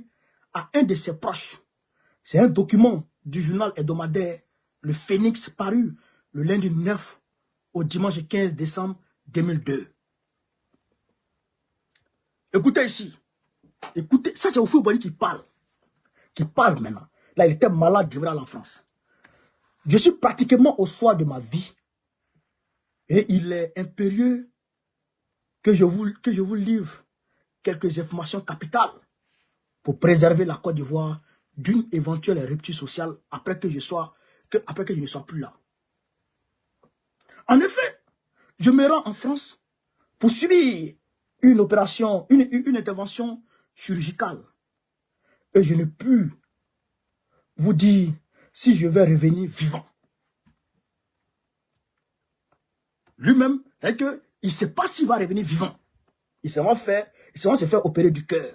à un de ses proches. C'est un document du journal hebdomadaire Le Phénix paru le lundi 9 au dimanche 15 décembre 2002. Écoutez ici. Écoutez, ça c'est Oufoué Boigny qui parle. Qui parle maintenant. Là, il était malade, il devrait aller en France. Je suis pratiquement au soir de ma vie. Et il est impérieux que je vous livre quelques informations capitales pour préserver la Côte d'Ivoire d'une éventuelle rupture sociale après que je ne sois plus là. En effet, je me rends en France pour subir une opération, une intervention chirurgicale. Et je ne peux vous dire si je vais revenir vivant. Lui-même, c'est-à-dire qu'il ne sait pas s'il va revenir vivant. Il s'est fait opérer du cœur.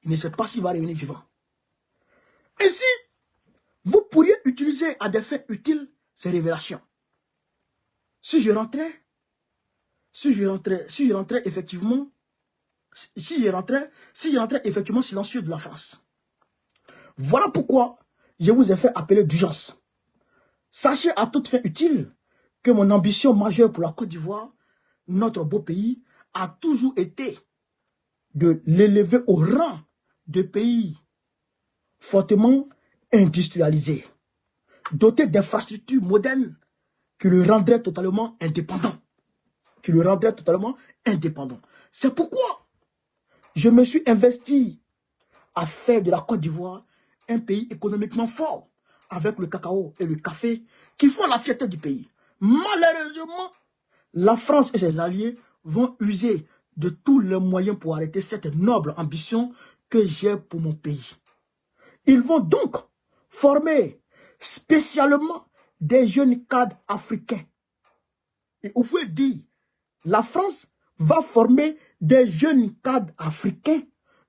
Il ne sait pas s'il va revenir vivant. Ainsi, vous pourriez utiliser à des fins utiles ces révélations. Si je rentrais effectivement silencieux de la France. Voilà pourquoi je vous ai fait appeler d'urgence. Sachez à toute fin utile que mon ambition majeure pour la Côte d'Ivoire, notre beau pays, a toujours été de l'élever au rang de pays fortement industrialisé, doté d'infrastructures modernes qui le rendraient totalement indépendant. C'est pourquoi je me suis investi à faire de la Côte d'Ivoire un pays économiquement fort, avec le cacao et le café qui font la fierté du pays. Malheureusement, la France et ses alliés vont user de tous les moyens pour arrêter cette noble ambition que j'ai pour mon pays. Ils vont donc former spécialement des jeunes cadres africains. Et vous pouvez dire, la France va former des jeunes cadres africains,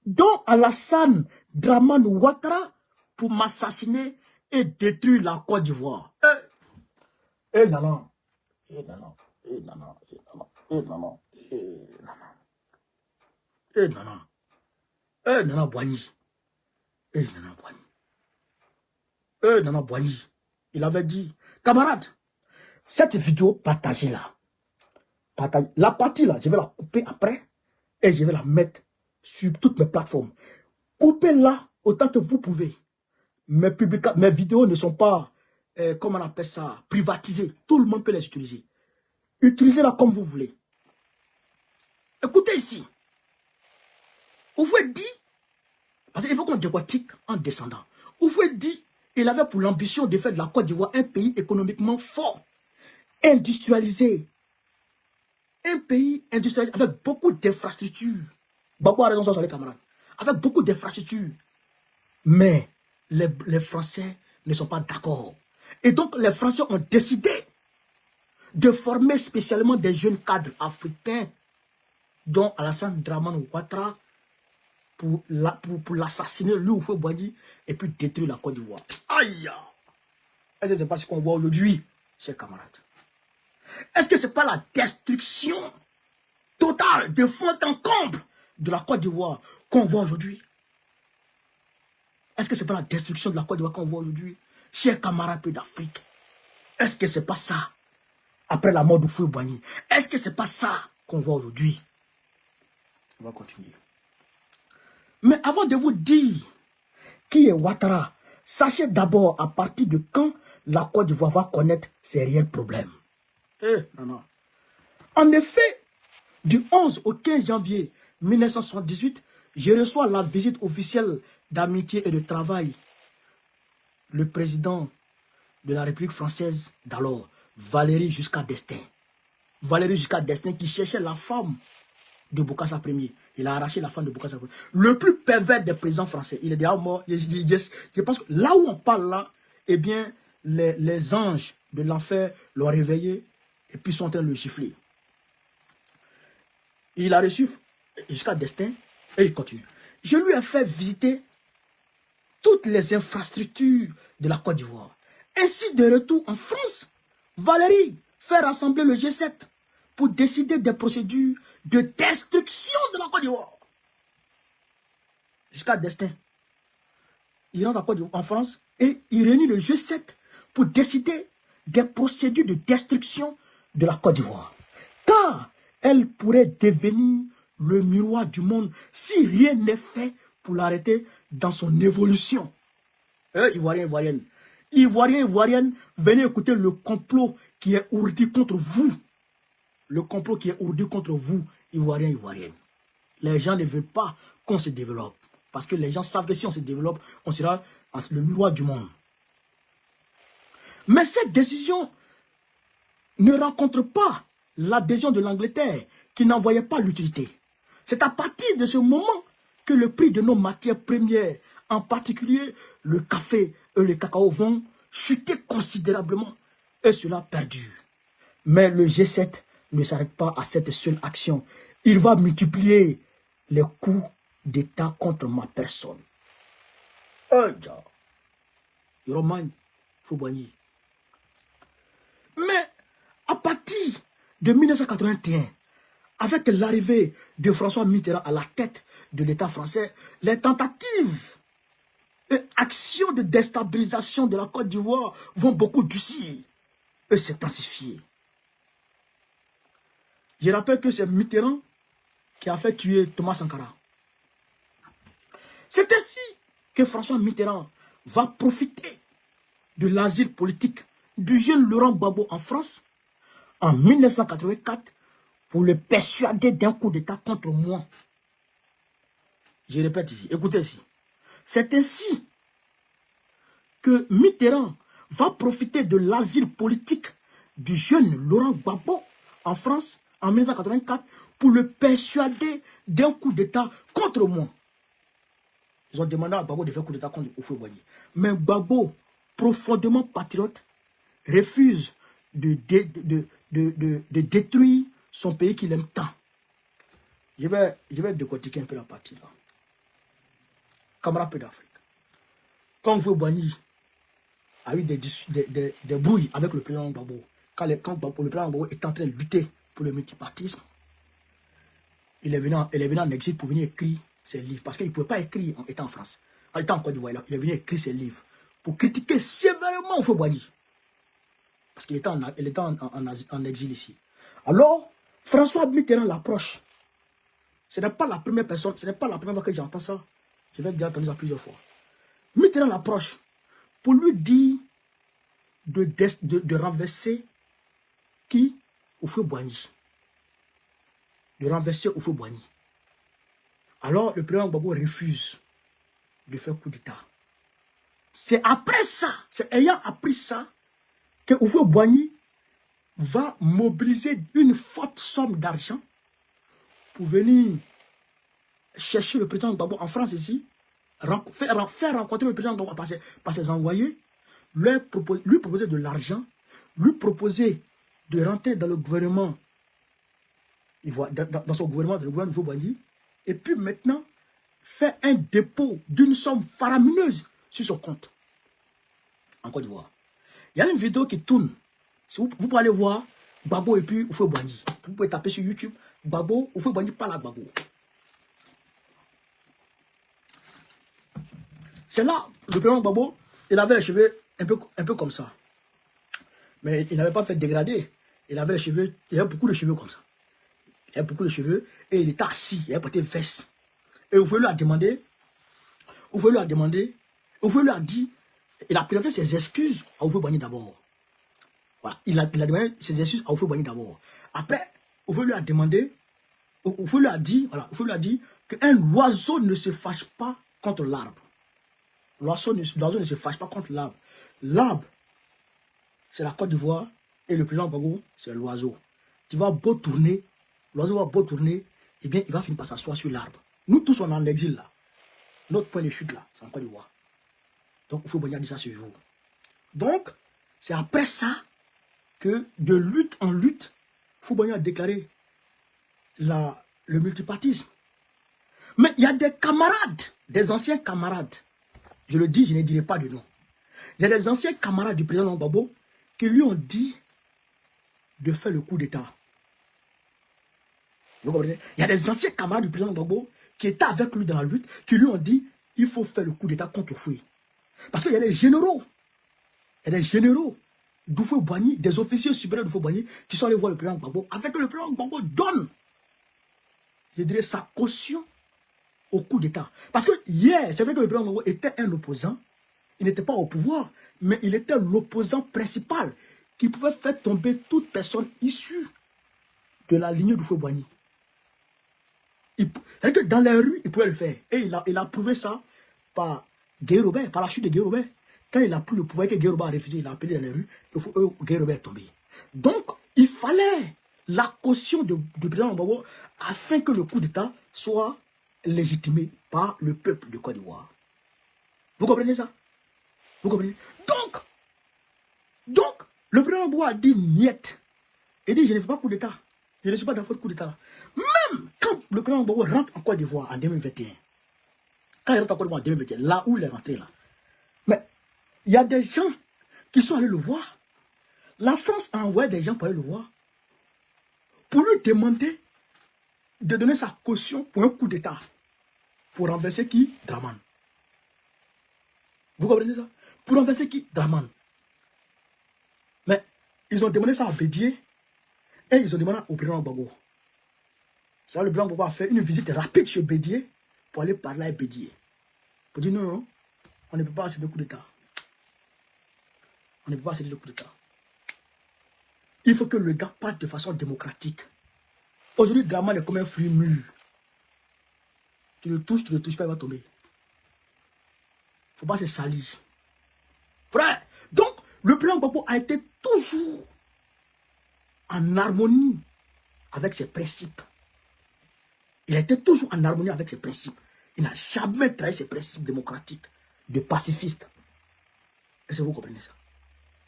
dont Alassane Dramane Ouattara, pour m'assassiner et détruire la Côte d'Ivoire. Nana Boigny. Il avait dit, camarade, cette vidéo partagée là, la partie là, je vais la couper après et je vais la mettre sur toutes mes plateformes. Coupez-la autant que vous pouvez. Mes vidéos ne sont pas, comment on appelle ça, privatisées. Tout le monde peut les utiliser. Utilisez-la comme vous voulez. Écoutez ici. Oufoué dit, parce qu'il faut qu'on décortique en descendant. Oufoué dit, il avait pour l'ambition de faire de la Côte d'Ivoire un pays économiquement fort, industrialisé. Un pays industrialisé avec beaucoup d'infrastructures. Babo a raison sur les camarades. Avec beaucoup d'infrastructures. Mais les Français ne sont pas d'accord. Et donc les Français ont décidé de former spécialement des jeunes cadres africains, dont Alassane Dramane Ouattara, pour l'assassiner, lui, Oufoué Boigny, et puis détruire la Côte d'Ivoire. Aïe! Est-ce que ce n'est pas ce qu'on voit aujourd'hui, chers camarades? Est-ce que ce n'est pas la destruction totale, de fond en comble, de la Côte d'Ivoire qu'on voit aujourd'hui? Est-ce que ce n'est pas la destruction de la Côte d'Ivoire qu'on voit aujourd'hui, chers camarades d'Afrique? Est-ce que ce n'est pas ça après la mort de Houphouët-Boigny. Est-ce que ce n'est pas ça qu'on voit aujourd'hui? On va continuer. Mais avant de vous dire qui est Ouattara, sachez d'abord à partir de quand la Côte d'Ivoire va connaître ses réels problèmes. Non. En effet, du 11 au 15 janvier 1978, je reçois la visite officielle d'amitié et de travail. Le président de la République française d'alors, Valéry Giscard d'Estaing. Valéry Giscard d'Estaing qui cherchait la femme de Bokassa Ier. Il a arraché la femme de Bokassa Ier. Le plus pervers des présidents français. Il est déjà mort. Je pense que là où on parle là, eh bien, les anges de l'enfer l'ont réveillé et puis sont en train de le gifler. Il a reçu Giscard d'Estaing et il continue. Je lui ai fait visiter toutes les infrastructures de la Côte d'Ivoire. Ainsi, de retour en France, Valéry fait rassembler le G7 pour décider des procédures de destruction de la Côte d'Ivoire. Giscard d'Estaing, il rentre en France et il réunit le G7 pour décider des procédures de destruction de la Côte d'Ivoire. Car elle pourrait devenir le miroir du monde si rien n'est fait pour l'arrêter dans son évolution. Ivoiriens, Ivoiriennes, Ivoiriens, Ivoiriennes, venez écouter le complot qui est ourdi contre vous. Le complot qui est ourdi contre vous, Ivoiriens, Ivoiriennes. Les gens ne veulent pas qu'on se développe. Parce que les gens savent que si on se développe, on sera le miroir du monde. Mais cette décision ne rencontre pas l'adhésion de l'Angleterre qui n'en voyait pas l'utilité. C'est à partir de ce moment que le prix de nos matières premières, en particulier le café et le cacao, vont chuter considérablement et cela perdure. Mais le G7 ne s'arrête pas à cette seule action. Il va multiplier les coups d'État contre ma personne. Romagne, Houphouët-Boigny. Mais à partir de 1981, avec l'arrivée de François Mitterrand à la tête de l'État français, les tentatives et actions de déstabilisation de la Côte d'Ivoire vont beaucoup durcir et s'intensifier. Je rappelle que c'est Mitterrand qui a fait tuer Thomas Sankara. C'est ainsi que François Mitterrand va profiter de l'asile politique du jeune Laurent Gbagbo en France en 1984 pour le persuader d'un coup d'État contre moi. Je répète ici, écoutez ici. C'est ainsi que Mitterrand va profiter de l'asile politique du jeune Laurent Gbagbo en France en 1984 pour le persuader d'un coup d'État contre moi. Ils ont demandé à Gbagbo de faire coup d'État contre Houphouët-Boigny. Mais Gbagbo, profondément patriote, refuse de détruire son pays qu'il aime tant. Je vais décortiquer un peu la partie là. Camarade peu d'Afrique. Quand Houphouët-Boigny a eu des brouilles avec le président Gbagbo, quand le président Gbagbo est en train de lutter pour le multipartisme, il est venu en exil pour venir écrire ses livres. Parce qu'il ne pouvait pas écrire en étant en France. En étant en Côte d'Ivoire, il est venu écrire ses livres pour critiquer sévèrement Houphouët-Boigny. Parce qu'il était en exil ici. Alors, François Mitterrand l'approche. Ce n'est pas la première personne, ce n'est pas la première fois que j'entends ça. Je vais déjà entendu ça plusieurs fois. Mitterrand l'approche pour lui dire de renverser qui? Houphouët-Boigny. De renverser Houphouët-Boigny. Alors, le président Gbagbo refuse de faire coup d'État. C'est après ça, c'est ayant appris ça, que Houphouët-Boigny va mobiliser une forte somme d'argent pour venir chercher le président Gbagbo en France ici, faire rencontrer le président Gbagbo par ses envoyés, lui proposer de l'argent, lui proposer de rentrer dans le gouvernement, dans son gouvernement, dans le gouvernement de Houphouët-Boigny, et puis maintenant, faire un dépôt d'une somme faramineuse sur son compte en Côte d'Ivoire. Il y a une vidéo qui tourne. Si vous pouvez aller voir Gbagbo et puis Houphouët-Boigny. Vous pouvez taper sur YouTube Gbagbo, Houphouët-Boigny parle à Gbagbo. C'est là, le président Gbagbo, il avait les cheveux un peu comme ça. Mais il n'avait pas fait dégrader. Il avait les cheveux, il avait beaucoup de cheveux comme ça. Il avait beaucoup de cheveux et il était assis, il avait porté veste. Et vous pouvez lui demander, vous pouvez lui dire, il a présenté ses excuses à Oufou Boigny d'abord. Voilà, il a demandé ses excuses à Oufou Boigny d'abord. Après, Oufou lui a demandé, Oufou lui a dit qu'un oiseau ne se fâche pas contre l'arbre. L'oiseau ne se fâche pas contre l'arbre. L'arbre, c'est la Côte d'Ivoire et le président Gbagbo, c'est l'oiseau. Tu vas beau tourner, l'oiseau va beau tourner, eh bien, il va finir par s'asseoir sur l'arbre. Nous tous, on est en exil là. Notre point de chute là, c'est en Côte d'Ivoire. Donc, il faut bien dire ça ce jour. Donc, c'est après ça que de lutte en lutte, Fouboigny a déclaré le multipartisme. Mais il y a des camarades, des anciens camarades, je le dis, je ne dirai pas de nom. Il y a des anciens camarades du président Gbagbo qui lui ont dit de faire le coup d'État. Vous comprenez? Il y a des anciens camarades du président Gbagbo qui étaient avec lui dans la lutte, qui lui ont dit il faut faire le coup d'État contre Fouy. Parce qu'il y a des généraux, d'Oufou Boigny, des officiers supérieurs d'Oufou Boigny qui sont allés voir le président Gbagbo afin que le président Gbagbo donne, je dirais, sa caution au coup d'État. Parce que hier, c'est vrai que le président Gbagbo était un opposant, il n'était pas au pouvoir, mais il était l'opposant principal qui pouvait faire tomber toute personne issue de la lignée d'Oufou Boigny. C'est-à-dire que dans les rues, il pouvait le faire. Et il a prouvé ça par Guy Robert, par la chute de Guy Robert. Quand il a pris le pouvoir, que Guy Robert a refusé, il a appelé dans les rues, Guy Robert est tombé. Donc, il fallait la caution du président Gbagbo afin que le coup d'État soit légitimé par le peuple de Côte d'Ivoire. Vous comprenez ça? Vous comprenez? Donc, le président Gbagbo a dit niet. Il dit, je ne fais pas coup d'État. Je ne suis pas dans votre coup d'État là. Même quand le président Gbagbo rentre en Côte d'Ivoire en 2021, quand il rentre en Côte d'Ivoire en 2021, là où il est rentré là, mais il y a des gens qui sont allés le voir. La France a envoyé des gens pour aller le voir, pour lui demander de donner sa caution pour un coup d'État, pour renverser qui? Dramane. Vous comprenez ça? Pour renverser qui? Dramane. Mais ils ont demandé ça à Bédié et ils ont demandé au président Gbagbo. Ça, le président Gbagbo a fait une visite rapide chez Bédié pour aller parler avec Bédié. Pour dire non, on ne peut pas accepter le coup d'État. On ne peut pas accepter le coup d'État. Il faut que le gars parte de façon démocratique. Aujourd'hui, Dramane est comme un fruit mûr. Tu le touches pas, il va tomber. Il ne faut pas se salir. Frère, donc, le président Gbagbo a été toujours en harmonie avec ses principes. Il a été toujours en harmonie avec ses principes. Il n'a jamais trahi ses principes démocratiques de pacifiste. Est-ce que vous comprenez ça?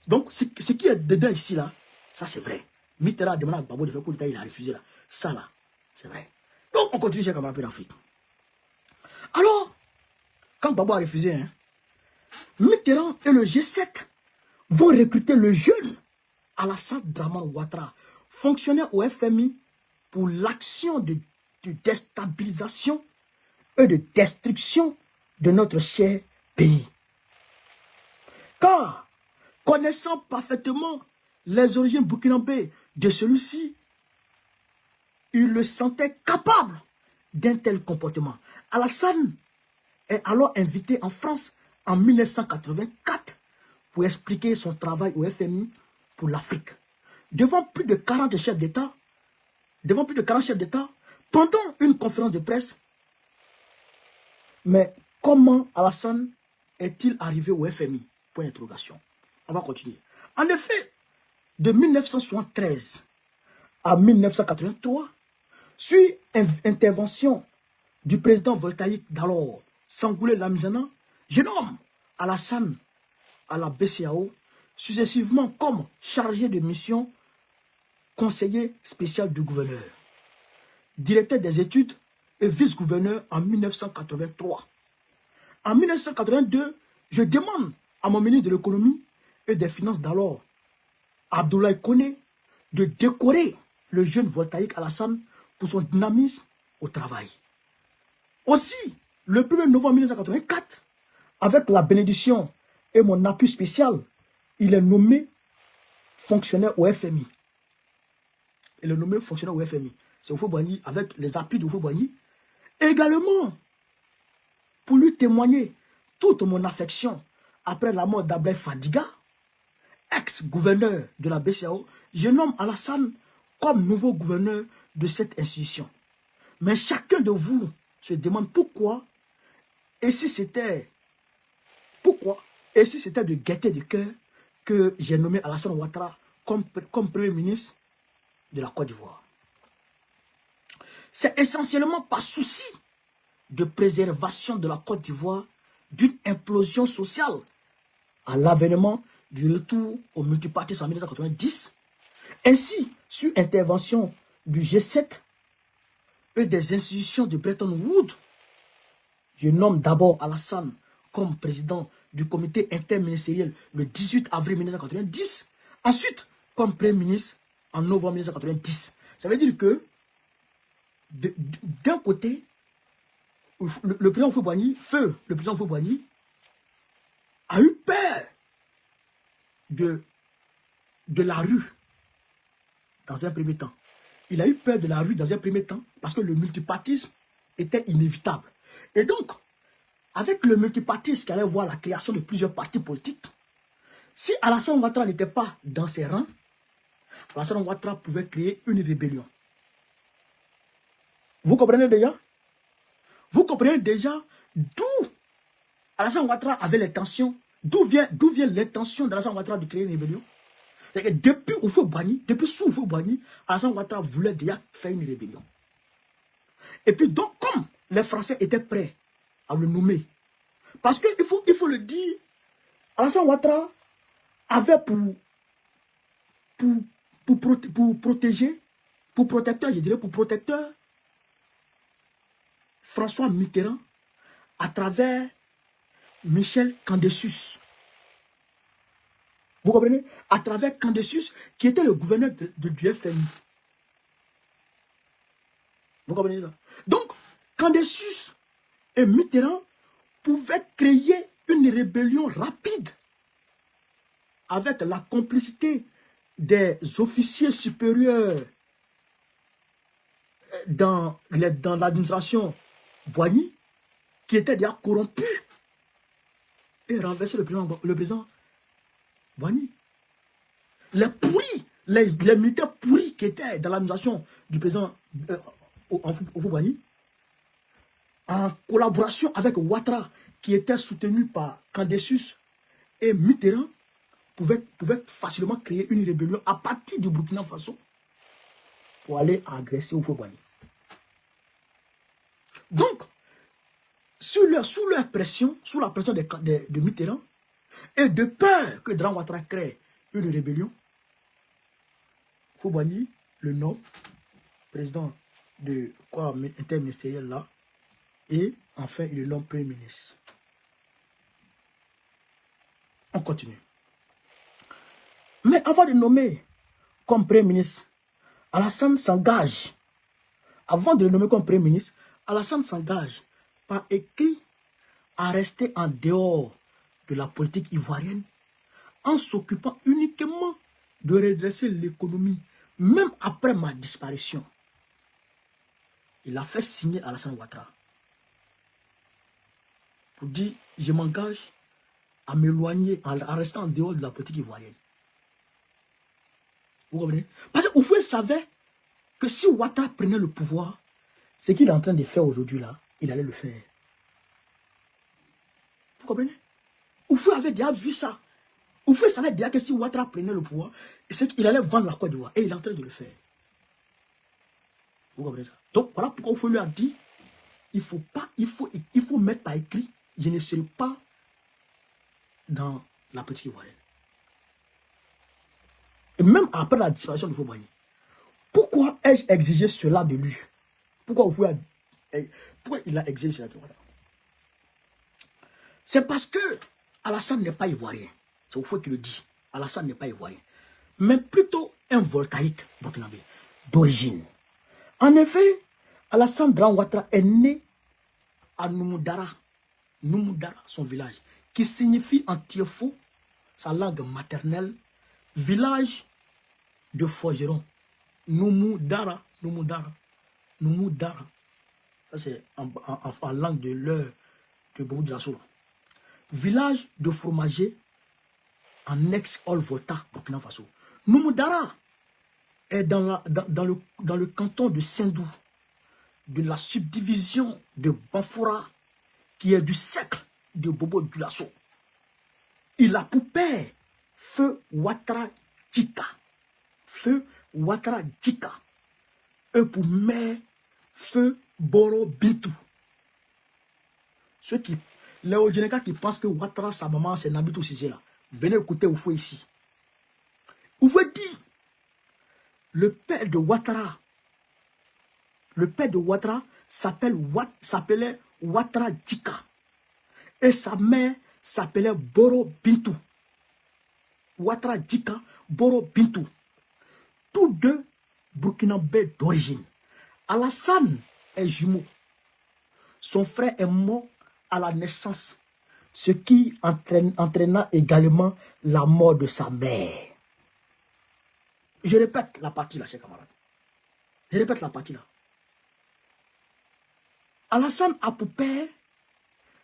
Donc, ce qui est dedans ici, là, ça c'est vrai. Mitterrand a demandé à Gbagbo de faire coup d'État, il a refusé là. Ça là, c'est vrai. Donc, on continue chez camarades d'Afrique. Alors, quand Gbagbo a refusé, Mitterrand et le G7 vont recruter le jeune Alassane Dramane Ouattara, fonctionnaire au FMI pour l'action de déstabilisation et de destruction de notre cher pays. Car, connaissant parfaitement les origines burkinabées de celui-ci, il le sentait capable d'un tel comportement. Alassane est alors invité en France en 1984 pour expliquer son travail au FMI pour l'Afrique. Devant plus de 40 chefs d'État, pendant une conférence de presse. Mais comment Alassane est-il arrivé au FMI? Point d'interrogation. On va continuer. En effet, de 1973 à 1983, suite intervention du président voltaïque d'alors, Sangoulé Lamizana, je nomme Alassane à la BCAO, successivement comme chargé de mission, conseiller spécial du gouverneur, directeur des études et vice-gouverneur en 1983. En 1982, je demande à mon ministre de l'économie et des finances d'alors, Abdoulaye Koné, de décorer le jeune voltaïque Alassane pour son dynamisme au travail. Aussi, le 1er novembre 1984, avec la bénédiction et mon appui spécial, il est nommé fonctionnaire au FMI. Il est nommé fonctionnaire au FMI. C'est Houphouët-Boigny avec les appuis de Houphouët-Boigny. Également, pour lui témoigner toute mon affection après la mort d'Ablaye Fadiga, ex-gouverneur de la BCEAO, je nomme Alassane comme nouveau gouverneur de cette institution. Mais chacun de vous se demande pourquoi, et si c'était de gaieté de cœur que j'ai nommé Alassane Ouattara comme Premier ministre de la Côte d'Ivoire. C'est essentiellement par souci de préservation de la Côte d'Ivoire d'une implosion sociale à l'avènement du retour au multipartisme en 1990, ainsi sur intervention du G7 et des institutions de Bretton Woods. Je nomme d'abord Alassane comme président du comité interministériel le 18 avril 1990, ensuite comme Premier ministre en novembre 1990. Ça veut dire que d'un côté, le président Houphouët-Boigny, a eu peur de la rue dans un premier temps. Il a eu peur de la rue dans un premier temps parce que le multipartisme était inévitable. Et donc, avec le multipartisme qui allait voir la création de plusieurs partis politiques, si Alassane Ouattara n'était pas dans ses rangs, Alassane Ouattara pouvait créer une rébellion. Vous comprenez déjà? Vous comprenez déjà d'où Alassane Ouattara avait l'intention, d'où vient l'intention d'Alassane Ouattara de créer une rébellion? Depuis sous Houphouët-Boigny, Alassane Ouattara voulait déjà faire une rébellion. Et puis donc, comme les Français étaient prêts à le nommer, parce qu'il faut le dire, Alassane Ouattara avait pour protecteur François Mitterrand à travers Michel Candessus. Vous comprenez? À travers Candessus, qui était le gouverneur du FMI. Vous comprenez ça? Donc, Candessus et Mitterrand pouvaient créer une rébellion rapide avec la complicité des officiers supérieurs dans l'administration Boigny, qui était déjà corrompu, et renverser le président Boigny. Les militaires pourris qui étaient dans l'administration du président Houphouët-Boigny, en collaboration avec Ouattara, qui était soutenu par Candessus et Mitterrand, pouvaient facilement créer une rébellion à partir du Burkina Faso pour aller agresser Houphouët-Boigny. Donc, sous leur pression, sous la pression de Mitterrand, et de peur que Dran Ouattara crée une rébellion, Houphouët-Boigny le nomme président de corps interministériel là, et enfin il le nomme Premier ministre. On continue. Mais avant de nommer comme Premier ministre, Alassane s'engage. Avant de le nommer comme Premier ministre, Alassane s'engage par écrit à rester en dehors de la politique ivoirienne en s'occupant uniquement de redresser l'économie, même après ma disparition. Il a fait signer Alassane Ouattara pour dire je m'engage à m'éloigner, à rester en dehors de la politique ivoirienne. Vous comprenez? Parce que Houphouët savait que si Ouattara prenait le pouvoir, ce qu'il est en train de faire aujourd'hui là, il allait le faire. Vous comprenez? Houphouët avait déjà vu ça. Houphouët savait déjà que si Ouattara prenait le pouvoir, c'est qu'il allait vendre la Côte d'Ivoire. Et il est en train de le faire. Vous comprenez ça? Donc voilà pourquoi Houphouët lui a dit, il faut mettre par écrit, je ne serai pas dans la politique ivoirienne. Et même après la disparition de Houphouët-Boigny, pourquoi ai-je exigé cela de lui? Pourquoi il a exigé cela de lui? C'est parce que Alassane n'est pas ivoirien. C'est Houphouët qui le dit. Alassane n'est pas ivoirien. Mais plutôt un volcaïque burkinabé d'origine. En effet, Alassane Dran Ouattara est né à Noumoudara. Noumoudara, son village, qui signifie en tiefo, sa langue maternelle, village de forgeron. Numudara. Numudara. Numudara. Ça, c'est en langue de l'heure de Bobo Dioulasso. Village de fromager en ex-Olvolta, Burkina Faso. Numudara est dans le canton de Sendou, de la subdivision de Banfoura, qui est du cercle de Bobo Dioulasso. Il a pour père Feu Ouattara Djika. Feu Ouattara Djika. Et pour mère Feu Boro Bintou. Ceux qui, les Odjeneka qui pensent que Ouattara, sa maman, c'est Nabitou Sisé là. Venez écouter Oufou ici. Oufou dit, le père de Ouattara s'appelait Ouattara Djika. Et sa mère s'appelait Boro Bintou. Ouattara Djika, Boro Bintou. Tous deux burkinabés d'origine. Alassane est jumeau. Son frère est mort à la naissance, ce qui entraîna également la mort de sa mère. Je répète la partie là, chers camarades. Je répète la partie là. Alassane a pour père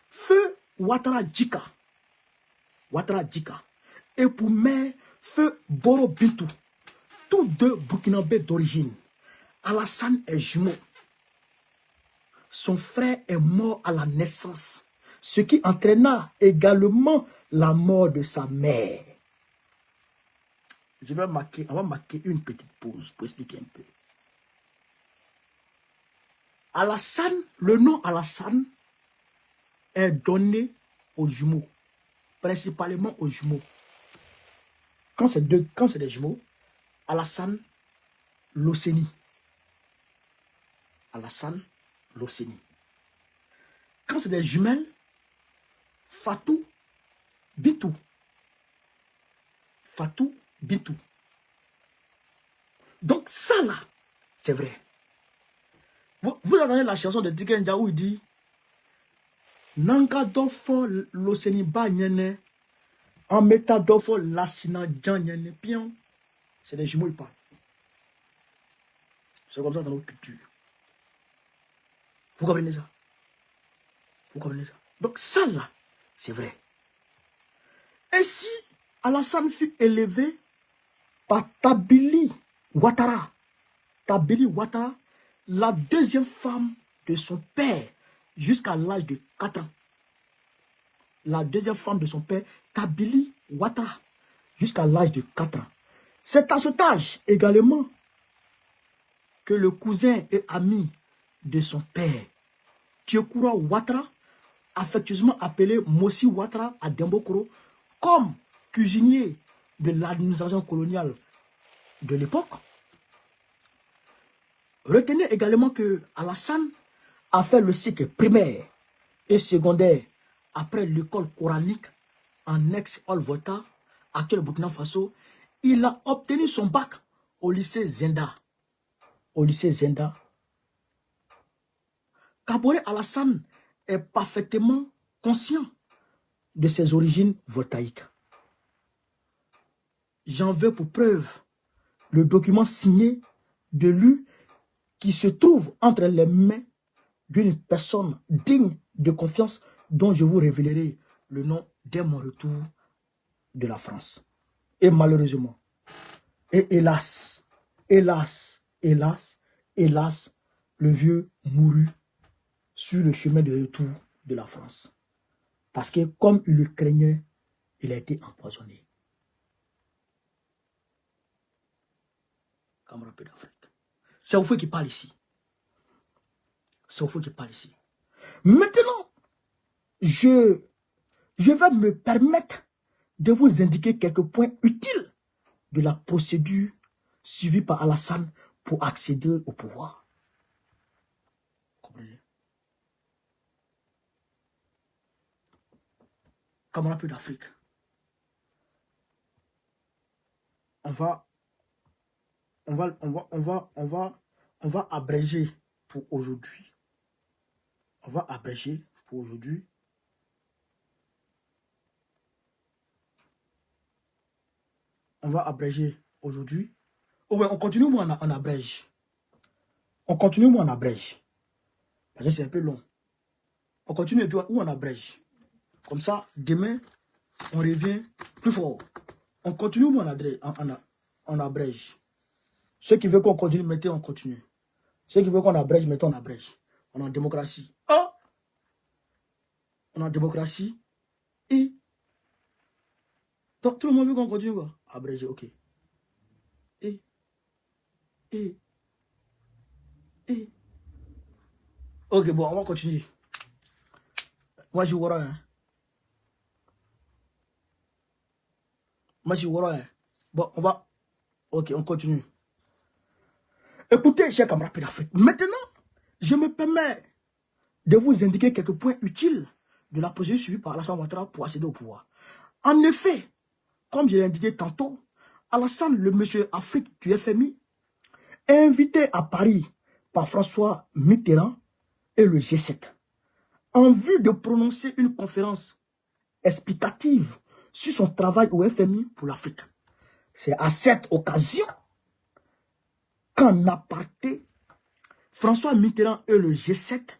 Feu Ouattara Djika. Ouattara Djika. Et pour mère, Feu Boro Bintou. Tous deux burkinabés d'origine. Alassane est jumeau. Son frère est mort à la naissance, ce qui entraîna également la mort de sa mère. On va marquer une petite pause pour expliquer un peu. Alassane, le nom Alassane est donné aux jumeaux, principalement aux jumeaux. Quand c'est des jumeaux, Alassane, Loseni. Alassane, Loseni. Quand c'est des jumelles, Fatou, Bintou. Fatou, Bintou. Donc ça là, c'est vrai. Vous avez la chanson de Dikenja où il dit Nanga dofo Loseni ba nyene, en meta dofo lasina djan nyene pion. C'est des jumeaux, ils parlent. C'est comme ça dans notre culture. Vous comprenez ça? Vous comprenez ça? Donc ça là, c'est vrai. Ainsi, Alassane fut élevé par Tabili Ouattara. Tabili Ouattara, la deuxième femme de son père, jusqu'à l'âge de 4 ans. La deuxième femme de son père, Tabili Ouattara, jusqu'à l'âge de 4 ans. C'est à cet âge également que le cousin et ami de son père, Tiekoura Ouattara, affectueusement appelé Mossi Ouattara à Dembokoro, comme cuisinier de l'administration coloniale de l'époque. Retenez également que Alassane a fait le cycle primaire et secondaire après l'école coranique en ex-Olvolta, actuel Burkina Faso. Il a obtenu son bac au lycée Zenda. Au lycée Zenda. Kaboré Alassane est parfaitement conscient de ses origines voltaïques. J'en veux pour preuve le document signé de lui qui se trouve entre les mains d'une personne digne de confiance dont je vous révélerai le nom dès mon retour de la France. Et malheureusement, et hélas, le vieux mourut sur le chemin de retour de la France. Parce que comme il le craignait, il a été empoisonné. Camarade d'Afrique. C'est Oufou qui parle ici. C'est Oufou qui parle ici. Maintenant, je vais me permettre de vous indiquer quelques points utiles de la procédure suivie par Alassane pour accéder au pouvoir. Comprenez? Camarades d'Afrique. On va abréger pour aujourd'hui. On va abréger pour aujourd'hui. On va abréger aujourd'hui Oh ouais, on continue ou on abrège? On continue ou on abrège? Parce que c'est un peu long. On continue et puis ou on abrège? Comme ça, demain, on revient plus fort. On continue ou on abrège? Ceux qui veulent qu'on continue, mettez on continue. Ceux qui veulent qu'on abrège, mettez on abrège. On est en démocratie. Oh! On est en démocratie. Et donc tout le monde veut qu'on continue quoi? Abrégé, ok. Et ok, bon, on va continuer. Moi, je vois rien. Moi, je vois rien. Bon, on va. Ok, on continue. Écoutez, chers camarades d'Afrique, maintenant, je me permets de vous indiquer quelques points utiles de la procédure suivie par Alassane Ouattara pour accéder au pouvoir. En effet, comme je l'ai indiqué tantôt, Alassane, le monsieur Afrique du FMI, est invité à Paris par François Mitterrand et le G7 en vue de prononcer une conférence explicative sur son travail au FMI pour l'Afrique. C'est à cette occasion qu'en aparté, François Mitterrand et le G7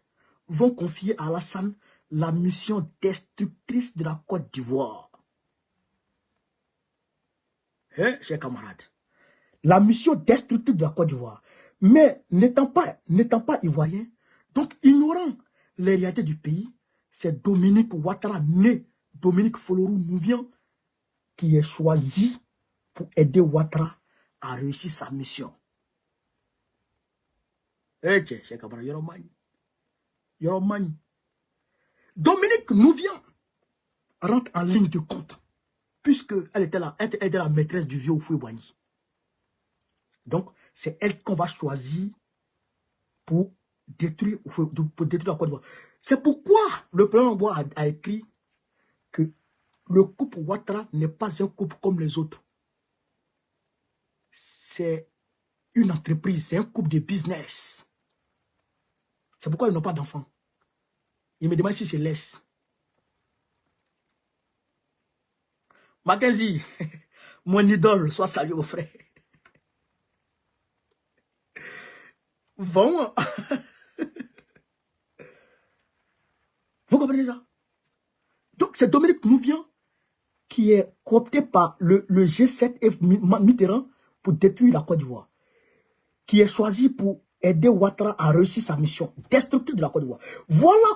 vont confier à Alassane la mission destructrice de la Côte d'Ivoire. Chers camarades, la mission destructrice de la Côte d'Ivoire. Mais n'étant pas ivoirien, donc ignorant les réalités du pays, c'est Dominique Ouattara, né Dominique Faure-Nouvian, qui est choisi pour aider Ouattara à réussir sa mission. Chers camarades, Yoromani. Dominique Nouvian rentre en ligne de compte, puisqu'elle était la maîtresse du vieux Houphouët-Boigny. Donc, c'est elle qu'on va choisir pour détruire la Côte d'Ivoire. C'est pourquoi le président Ouattara a écrit que le couple Ouattara n'est pas un couple comme les autres. C'est une entreprise, c'est un couple de business. C'est pourquoi ils n'ont pas d'enfants. Il me demande si c'est laisse. Mackenzie, mon idole, sois salué au frère. Vraiment. Vous comprenez ça? Donc c'est Dominique Nouvian qui est coopté par le G7 et Mitterrand pour détruire la Côte d'Ivoire. Qui est choisi pour aider Ouattara à réussir sa mission destructrice de la Côte d'Ivoire. Voilà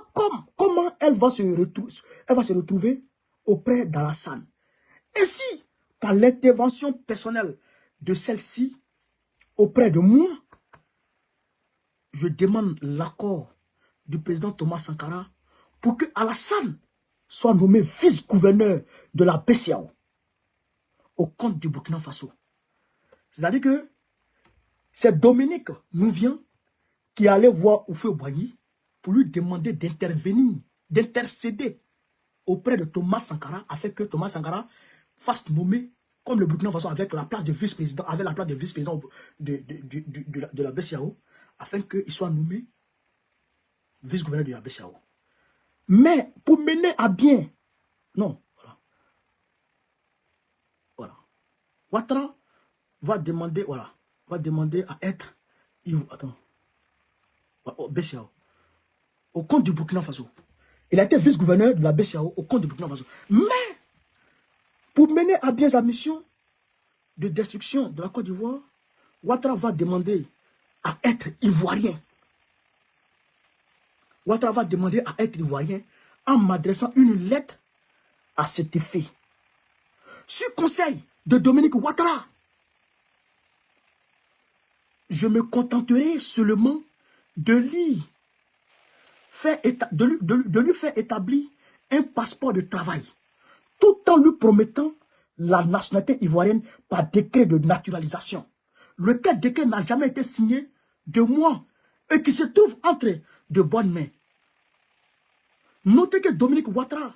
comment elle va se retrouver auprès d'Alassane. Ainsi, par l'intervention personnelle de celle-ci auprès de moi, je demande l'accord du président Thomas Sankara pour que Alassane soit nommé vice-gouverneur de la BCEAO au compte du Burkina Faso. C'est-à-dire que c'est Dominique Nouvian qui allait voir Houphouët-Boigny pour lui demander d'intervenir, d'intercéder auprès de Thomas Sankara afin que Thomas Sankara fasse nommer comme le Burkina Faso avec la place de vice-président, de la BCEAO, afin qu'il soit nommé vice-gouverneur de la BCEAO. Mais pour mener à bien, non, voilà. Ouattara va demander à être, BCEAO, au compte du Burkina Faso. Il a été vice-gouverneur de la BCEAO au compte du Burkina Faso. Mais, pour mener à bien sa mission de destruction de la Côte d'Ivoire, Ouattara va demander à être ivoirien. Ouattara va demander à être ivoirien en m'adressant une lettre à cet effet. Sur conseil de Dominique Ouattara, je me contenterai seulement de lui faire établir un passeport de travail, tout en lui promettant la nationalité ivoirienne par décret de naturalisation. Lequel décret n'a jamais été signé de moi et qui se trouve entre de bonnes mains. Notez que Dominique Ouattara,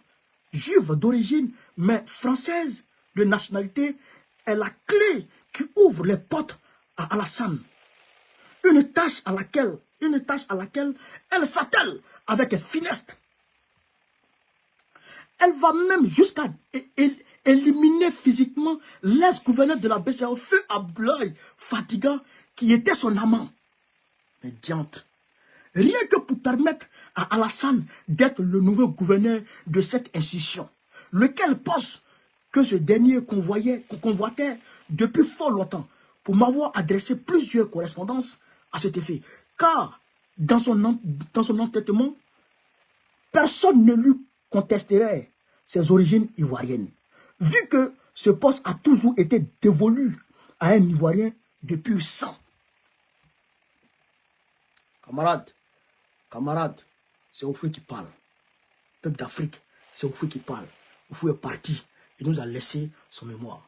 juive d'origine, mais française de nationalité, est la clé qui ouvre les portes à Alassane. Une tâche à laquelle elle s'attelle avec finesse. Elle va même jusqu'à éliminer physiquement l'ex-gouverneur de la BCEAO, Feu Abdoulaye Fatiga, qui était son amant. Mais diantre. Rien que pour permettre à Alassane d'être le nouveau gouverneur de cette institution, lequel poste que ce dernier convoitait depuis fort longtemps, pour m'avoir adressé plusieurs correspondances à cet effet. Car dans son entêtement, personne ne lui contesterait ses origines ivoiriennes, vu que ce poste a toujours été dévolu à un Ivoirien de pur sang. Camarade, c'est Oufoué qui parle. Peuple d'Afrique, c'est Oufoué qui parle. Oufoué est parti, il nous a laissé son mémoire.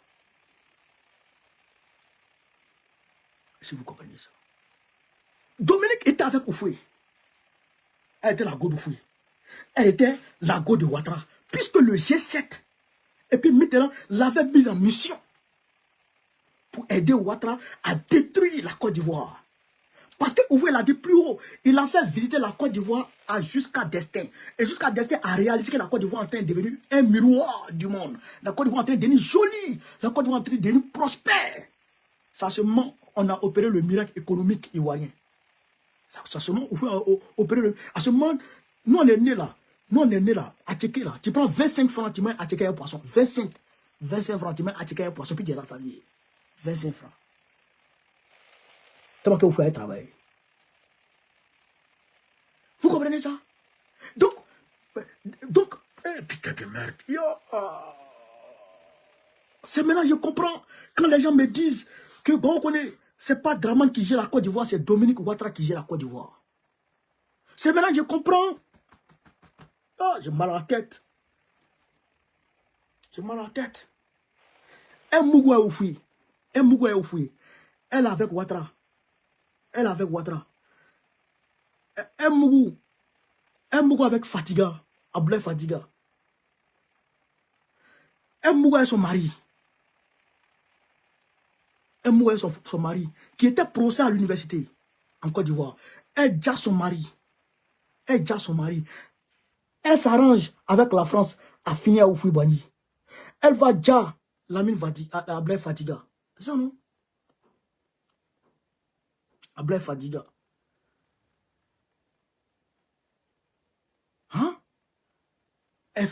Si vous comprenez ça. Dominique était avec Oufoué. Elle était la go d'Oufoué. Elle était la go de Ouattara. Puisque le G7, et puis Mitterrand l'avait mis en mission pour aider Ouattara à détruire la Côte d'Ivoire. Parce que Oufoué l'a dit plus haut, il a fait visiter la Côte d'Ivoire jusqu'à Destin. Et jusqu'à Destin a réalisé que la Côte d'Ivoire est en train de devenir un miroir du monde. La Côte d'Ivoire est en train de devenir jolie. La Côte d'Ivoire est en train de devenir prospère. Ça seulement, on a opéré le miracle économique ivoirien. Ça seulement, Oufoué a opéré le... À ce moment, nous on est nés là. Nous on est nés là, à Tchéké là. Tu prends 25 francs, tu mets à Tchéké un poisson. 25 francs, tu mets à Tchéké un poisson. Puis tu es là, ça dit 25 francs. Tellement que vous faites travailler. Vous comprenez ça? Donc, putain de merde. C'est maintenant je comprends. Quand les gens me disent que bon, on connaît, c'est pas Draman qui gère la Côte d'Ivoire, c'est Dominique Ouattara qui gère la Côte d'Ivoire. C'est maintenant je comprends. J'ai mal à la tête. J'ai mal à la tête. Un Mougou est Oufoué. Elle est avec Ouattara. Un Mougou avec Fatiga, Abdoulaye Fatiga. Un Mougou est son mari. Son mari, qui était procès à l'université en Côte d'Ivoire. Elle déjà son mari. Elle s'arrange avec la France à finir à Oufoué Bani. Elle va déjà Lamine Abdoulaye Fatiga. C'est ça, non? Abdoulaye Fatiga. Hein?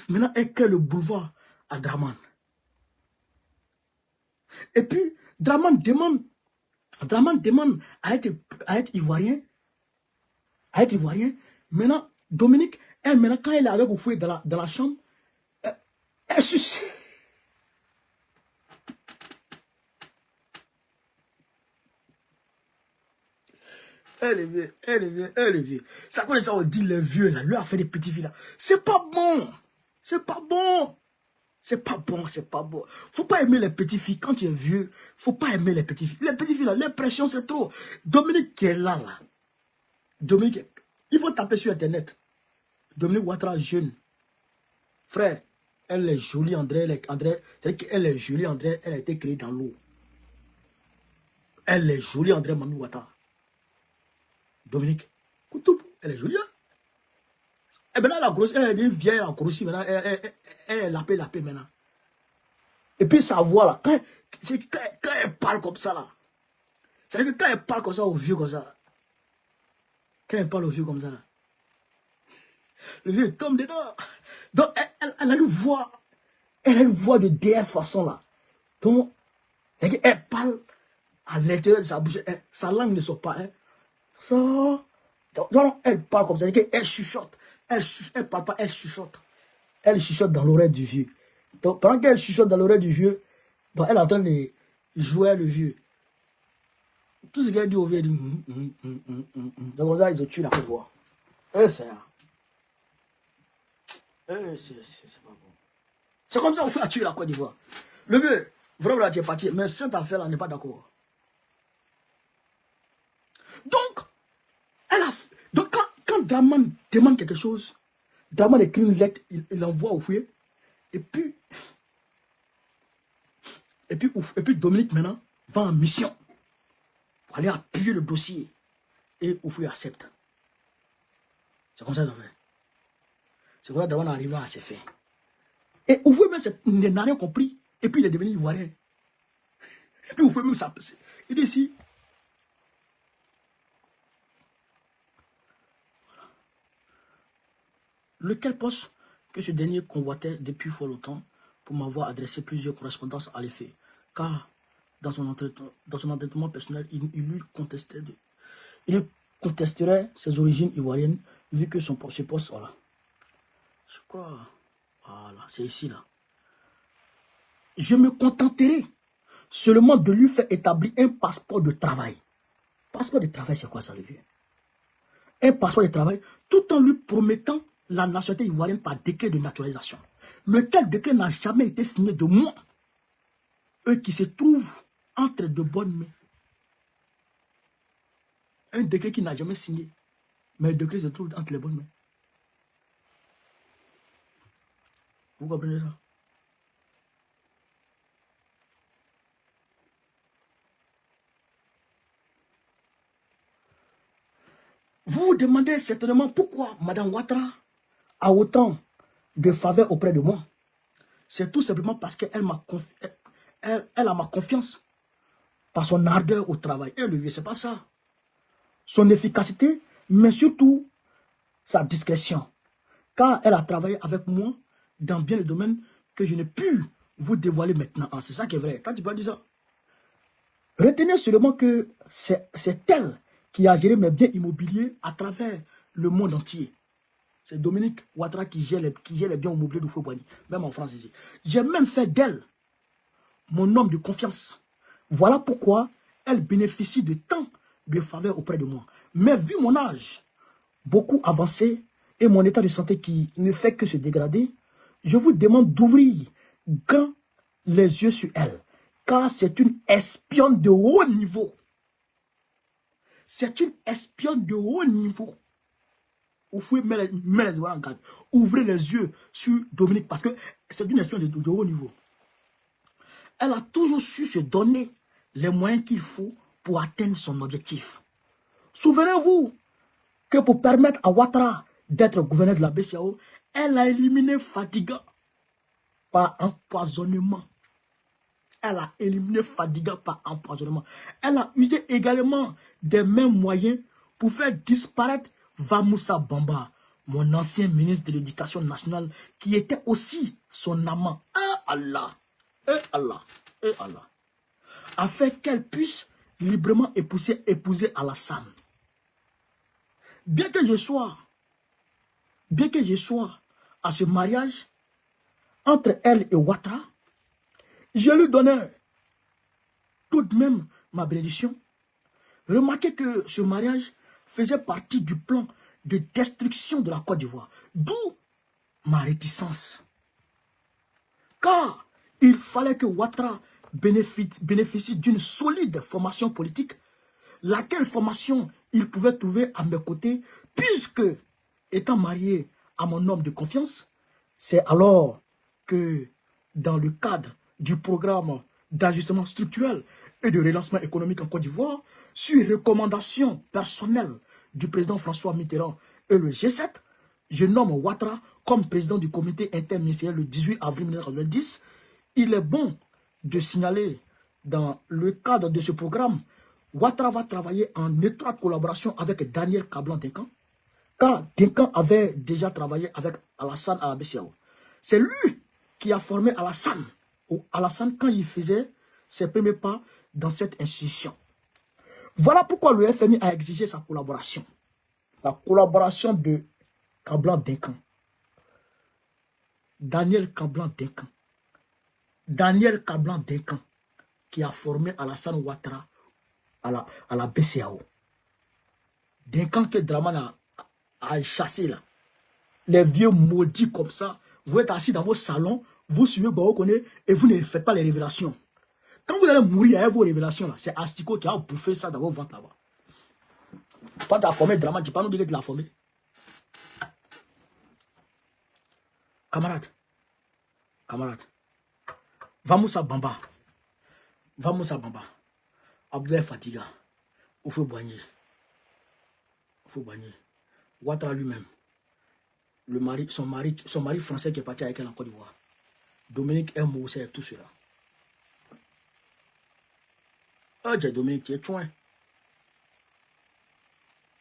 Maintenant, elle crée le boulevard à Draman. Et puis, Draman demande à être ivoirien. Maintenant, Dominique, maintenant, quand elle est avec Oufoué dans la chambre, elle suce. Elle est vieille. Ça connaît ça, on dit les vieux là, lui a fait des petits filles là. C'est pas bon. Faut pas aimer les petites filles. Quand tu es vieux, faut pas aimer les petites filles. Les petites filles là, l'impression c'est trop. Dominique qui est là. Dominique, il faut taper sur internet. Dominique Ouattara jeune. Frère, elle est jolie, André. C'est-à-dire qu'elle est jolie, André. Elle a été créée dans l'eau. Elle est jolie, André Mami Ouattara. Dominique, elle est jolie. Hein? Et maintenant, elle est une vieille, elle a grossi. Maintenant, elle est lapée maintenant. Et puis, sa voix là, quand elle parle comme ça là, c'est-à-dire que quand elle parle comme ça aux vieux comme ça, là, le vieux tombe dedans. Donc, elle a une voix de déesse façon là. Donc, elle parle à l'intérieur de sa bouche, sa langue ne sort pas. Hein. Ça, donc, elle parle comme ça, elle chuchote. Elle parle pas, elle chuchote. Elle chuchote dans l'oreille du vieux. Donc, pendant qu'elle chuchote dans l'oreille du vieux, bon, elle est en train de jouer le vieux. Tout ce qu'elle dit au vieux, elle dit Donc, comme ça, ils ont tué la voix. C'est pas bon. C'est comme ça qu'on fait à tuer la Côte d'Ivoire. Le vieux, vraiment, tu es parti, mais cette affaire-là n'est pas d'accord. Donc, quand Draman demande quelque chose, Draman écrit une lettre, il l'envoie au fouet. Et puis Dominique maintenant va en mission pour aller appuyer le dossier. Et Oufoué accepte. C'est comme ça qu'on fait. C'est comme ça que Draman arrive à ses fins. Et Oufoué même n'a rien compris. Et puis il est devenu ivoirien. Et puis vous pouvez même ça. Il dit ici. Lequel poste que ce dernier convoitait depuis fort longtemps pour m'avoir adressé plusieurs correspondances à l'effet. Car dans son entêtement personnel, il lui contesterait ses origines ivoiriennes vu que ce poste, voilà. Je crois, voilà, c'est ici là. Je me contenterai seulement de lui faire établir un passeport de travail. Passeport de travail, c'est quoi ça, le vieux? Un passeport de travail, tout en lui promettant la nationalité ivoirienne par décret de naturalisation. Lequel décret n'a jamais été signé de moi. Eux qui se trouvent entre de bonnes mains. Un décret qui n'a jamais signé. Mais le décret se trouve entre les bonnes mains. Vous comprenez ça? Vous vous demandez certainement pourquoi Mme Ouattara a autant de faveur auprès de moi. C'est tout simplement parce qu'elle a ma confiance par son ardeur au travail. Et le vieux, c'est pas ça. Son efficacité, mais surtout sa discrétion. Car elle a travaillé avec moi dans bien des domaines que je n'ai pu vous dévoiler maintenant. Ah, c'est ça qui est vrai. Quand tu peux dire ça, retenez seulement que c'est elle qui a géré mes biens immobiliers à travers le monde entier. C'est Dominique Ouattara qui gère les biens immobiliers de Fouboigny, même en France ici. J'ai même fait d'elle mon homme de confiance. Voilà pourquoi elle bénéficie de tant de faveurs auprès de moi. Mais vu mon âge beaucoup avancé et mon état de santé qui ne fait que se dégrader, je vous demande d'ouvrir grand les yeux sur elle. Car c'est une espionne de haut niveau. C'est une espionne de haut niveau. Vous pouvez mettre les yeux en garde. Ouvrez les yeux sur Dominique parce que c'est une espionne de haut niveau. Elle a toujours su se donner les moyens qu'il faut pour atteindre son objectif. Souvenez-vous que pour permettre à Ouattara d'être gouverneur de la BCEAO, elle a éliminé Fadiga par empoisonnement. Elle a éliminé Fadiga par empoisonnement. Elle a usé également des mêmes moyens pour faire disparaître Vamoussa Bamba, mon ancien ministre de l'Éducation nationale, qui était aussi son amant. Ah Allah, eh Allah, eh Allah. Afin qu'elle puisse librement épouser Alassane. Bien que je sois à ce mariage entre elle et Ouattara, je lui donnais tout de même ma bénédiction. Remarquez que ce mariage faisait partie du plan de destruction de la Côte d'Ivoire. D'où ma réticence. Car il fallait que Ouattara bénéficie d'une solide formation politique, laquelle formation il pouvait trouver à mes côtés, puisque, étant marié à mon homme de confiance, c'est alors que, dans le cadre du programme d'ajustement structurel et de relancement économique en Côte d'Ivoire, sur recommandation personnelle du président François Mitterrand et le G7, je nomme Ouattara comme président du comité interministériel le 18 avril 1990. Il est bon de signaler, dans le cadre de ce programme, Ouattara va travailler en étroite collaboration avec Daniel Kablan-Denkan, car Denkan avait déjà travaillé avec Alassane à la BCEAO. C'est lui qui a formé Alassane quand il faisait ses premiers pas dans cette institution. Voilà pourquoi le FMI a exigé sa collaboration. La collaboration de Kablan-Denkan. Daniel Kablan-Denkan. Daniel Kablan-Denkan qui a formé Alassane Ouattara à la BCEAO. Denkan que Draman a chassé là. Les vieux maudits comme ça, vous êtes assis dans vos salons, vous suivez Baokone et vous ne faites pas les révélations. Quand vous allez mourir avec vos révélations là, c'est Astico qui a bouffé ça dans vos ventres là-bas. Pas de la former Draman, tu ne peux pas nous dire que tu l'as formé. Camarade, Vamoussa Bamba, Abdoulaye Fatiga, Oufouboigny, Ouattara lui-même, son mari français qui est parti avec elle en Côte d'Ivoire, Dominique M. Moussa et tout cela. Oh, j'ai Dominique, tu es chouin.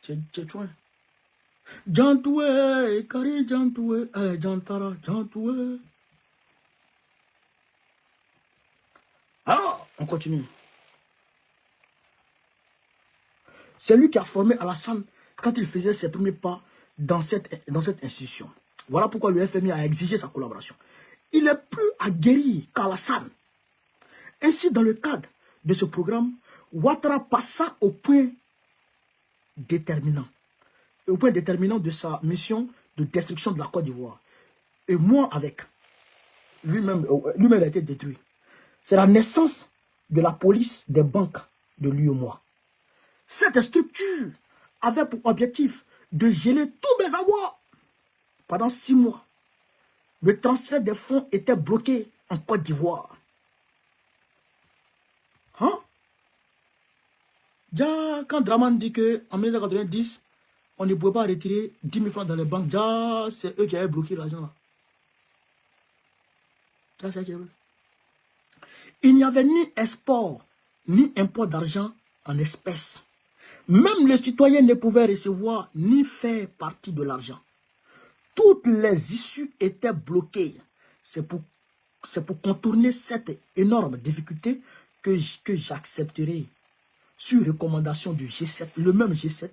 Tu es chouin. Jantoué, Kari Jantoué, allez, Jantara, Jantoué. Alors, on continue. C'est lui qui a formé Alassane quand il faisait ses premiers pas dans cette institution. Voilà pourquoi le FMI a exigé sa collaboration. Il est plus aguerri qu'Alassane. Ainsi, dans le cadre de ce programme, Ouattara passa au point déterminant de sa mission de destruction de la Côte d'Ivoire. Et moi avec, lui-même a été détruit. C'est la naissance de la police des banques de l'UEMOA. Cette structure avait pour objectif de geler tous mes avoirs. Pendant 6 mois, le transfert des fonds était bloqué en Côte d'Ivoire. Hein? Quand Draman dit qu'en 1990, on ne pouvait pas retirer 10 000 francs dans les banques, c'est eux qui avaient bloqué l'argent là. Il n'y avait ni export, ni import d'argent en espèces. Même les citoyens ne pouvaient recevoir ni faire partie de l'argent. Toutes les issues étaient bloquées. C'est pour contourner cette énorme difficulté que j'accepterai, sur recommandation du G7, le même G7,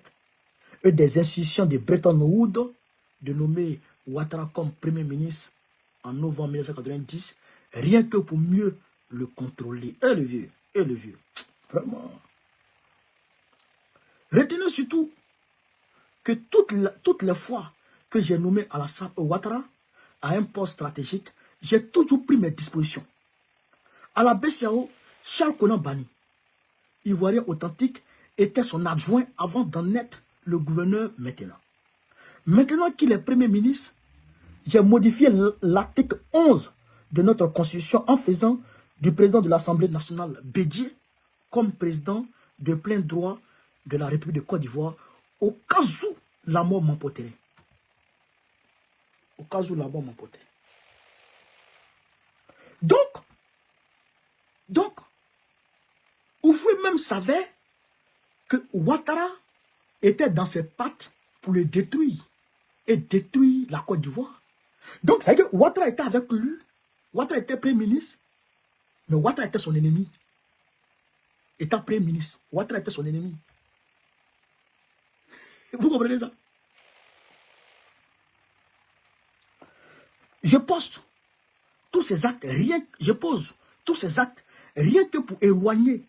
et des institutions de Bretton Woods, de nommer Ouattara comme Premier ministre en novembre 1990, rien que pour mieux le contrôler. Et le vieux, vraiment. Retenez surtout que toutes les fois que j'ai nommé Alassane Ouattara à un poste stratégique, j'ai toujours pris mes dispositions. À la BCAO, Charles Konan Bani, Ivoirien authentique, était son adjoint avant d'en être le gouverneur maintenant. Maintenant qu'il est Premier ministre, j'ai modifié l'article 11 de notre Constitution en faisant du président de l'Assemblée nationale Bédié comme président de plein droit de la République de Côte d'Ivoire au cas où la mort m'emporterait. Au cas où la mort m'emporterait. Donc, Oufoué même savait que Ouattara était dans ses pattes pour le détruire et détruire la Côte d'Ivoire. Donc, ça veut dire que Ouattara était avec lui. Ouattara était Premier ministre, mais Ouattara était son ennemi. Étant Premier ministre, Ouattara était son ennemi. Vous comprenez ça? Je pose tous ces actes rien que pour éloigner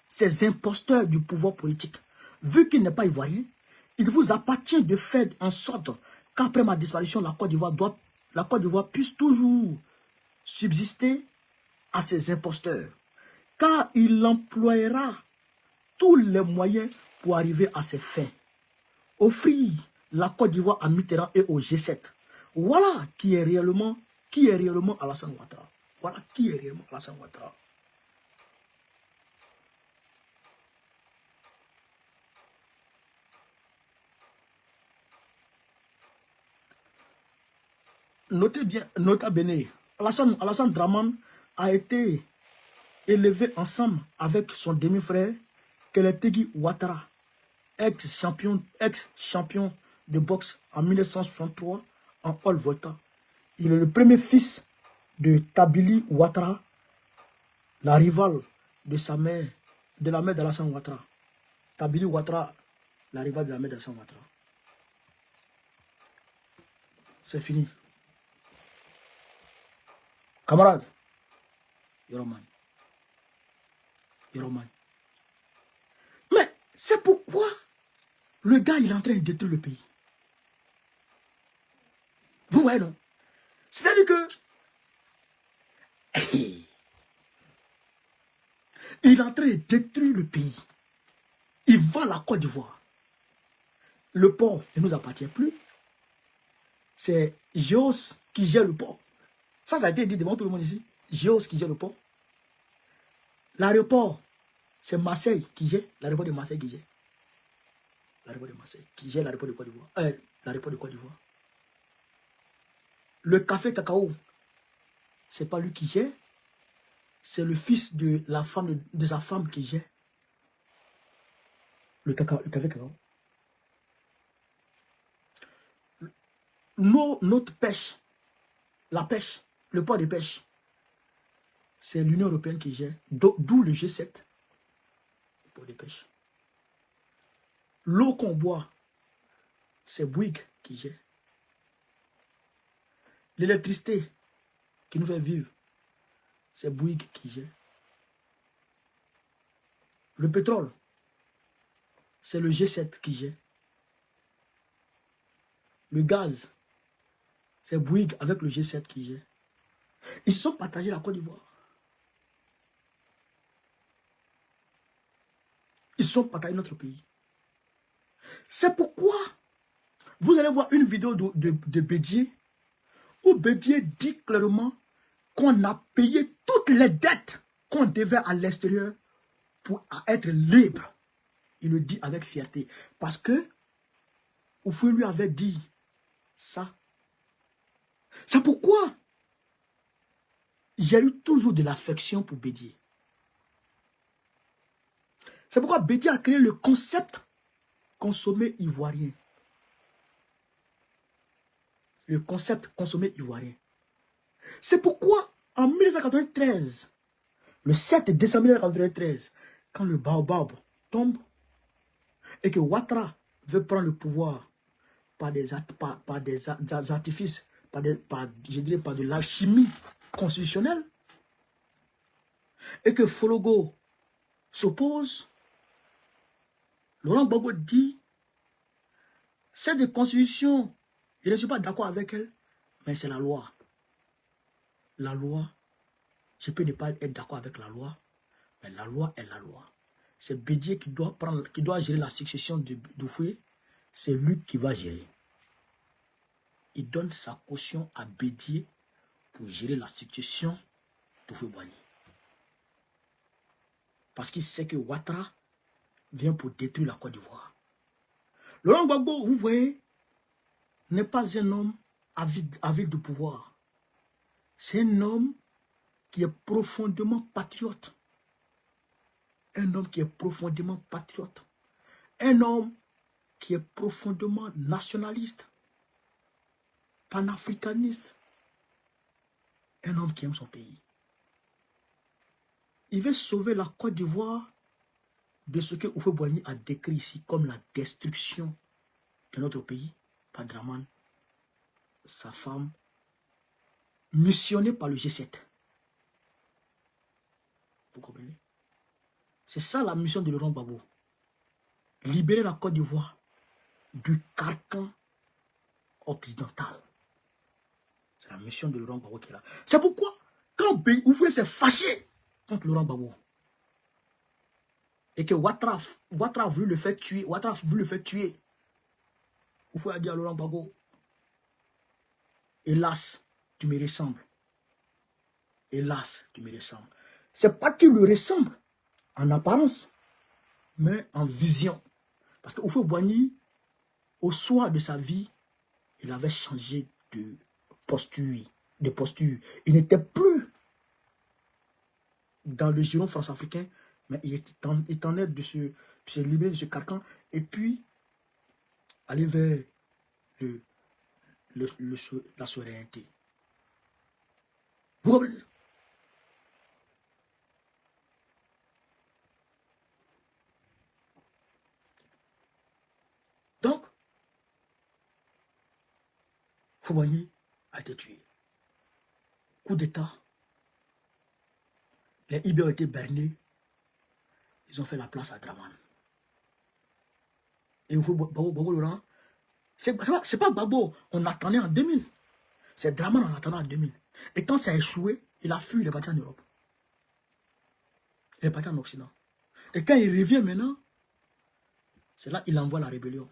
ces imposteurs du pouvoir politique. Vu qu'il n'est pas ivoirien, il vous appartient de faire en sorte qu'après ma disparition, la Côte d'Ivoire puisse toujours subsister à ces imposteurs. Car il emploiera tous les moyens pour arriver à ses fins. Offrir la Côte d'Ivoire à Mitterrand et au G7. Voilà qui est réellement Alassane Ouattara. Voilà qui est réellement Alassane Ouattara. Notez bien, notez bene, Alassane Draman a été élevé ensemble avec son demi-frère Keletegui Ouattara, ex-champion de boxe en 1963 en Haute-Volta. Il est le premier fils de Tabili Ouattara, la rivale de sa mère, de la mère d'Alassane Ouattara. Tabili Ouattara, la rivale de la mère d'Alassane Ouattara. C'est fini. Camarades, Yoroman. Mais c'est pourquoi le gars il est en train de détruire le pays. Vous voyez, non? C'est-à-dire que il est en train de détruire le pays. Il va à la Côte d'Ivoire. Le port ne nous appartient plus. C'est Géos qui gère le port. Ça a été dit devant tout le monde ici. Géos qui gère le port. L'aéroport, c'est Marseille qui gère. L'aéroport de Marseille qui gère. L'aéroport de Marseille qui gère l'aéroport de Côte d'Ivoire. L'aéroport de Côte d'Ivoire. Le café cacao, c'est pas lui qui gère. C'est le fils de sa femme qui gère. le café cacao. Notre pêche, la pêche, le port de pêche, c'est l'Union européenne qui gère, d'où le G7, le port de pêche. L'eau qu'on boit, c'est Bouygues qui gère. L'électricité qui nous fait vivre, c'est Bouygues qui gère. Le pétrole, c'est le G7 qui gère. Le gaz, c'est Bouygues avec le G7 qui gère. Ils se sont partagés la Côte d'Ivoire. Ils se sont partagés notre pays. C'est pourquoi vous allez voir une vidéo de Bédier où Bédier dit clairement qu'on a payé toutes les dettes qu'on devait à l'extérieur pour être libre. Il le dit avec fierté. Parce que Oufoué lui avait dit ça. C'est pourquoi j'ai eu toujours de l'affection pour Bédier. C'est pourquoi Bédier a créé le concept consommer ivoirien. Le concept consommer ivoirien. C'est pourquoi en 1993, le 7 décembre 1993, quand le baobab tombe et que Ouattara veut prendre le pouvoir par des artifices, je dirais par de l'alchimie constitutionnelle, et que Fologo s'oppose, Laurent Gbagbo dit, cette constitution, je ne suis pas d'accord avec elle, mais c'est la loi. La loi, je peux ne pas être d'accord avec la loi, mais la loi est la loi. C'est Bédier qui doit gérer la succession d'Oufoué, c'est lui qui va gérer. Il donne sa caution à Bédier pour gérer la succession d'Oufoué-Boigny. Parce qu'il sait que Ouattara vient pour détruire la Côte d'Ivoire. Laurent Gbagbo, vous voyez, n'est pas un homme avide de pouvoir. C'est un homme qui est profondément patriote. Un homme qui est profondément patriote. Un homme qui est profondément nationaliste, panafricaniste. Un homme qui aime son pays. Il veut sauver la Côte d'Ivoire de ce que Houphouët-Boigny a décrit ici comme la destruction de notre pays par Dramane, sa femme, missionnée par le G7. Vous comprenez? C'est ça la mission de Laurent Gbagbo. Libérer la Côte d'Ivoire du carcan occidental. C'est la mission de Laurent Gbagbo qui est là. C'est pourquoi, quand Houphouët s'est fâché contre Laurent Gbagbo, et que Ouattara a voulu le faire tuer, Houphouët a dit à Laurent Gbagbo, hélas, tu me ressembles. Hélas, tu me ressembles. C'est pas qu'il lui ressemble en apparence, mais en vision. Parce que Houphouët-Boigny, au soir de sa vie, il avait changé de posture. Il n'était plus dans le giron france-africain, mais il tenait de se libérer de ce carcan et puis aller vers la souveraineté. Vous comprenez? Donc, Houphouët-Boigny a été tué. Coup d'État. Les IB ont été bernés. Ils ont fait la place à Dramane. Et Gbagbo Laurent, c'est pas Gbagbo, on attendait en 2000. C'est Dramane on attendait en 2000. Et quand ça a échoué, il a fui, il est parti en Europe. Il est parti en Occident. Et quand il revient maintenant, c'est là qu'il envoie la rébellion.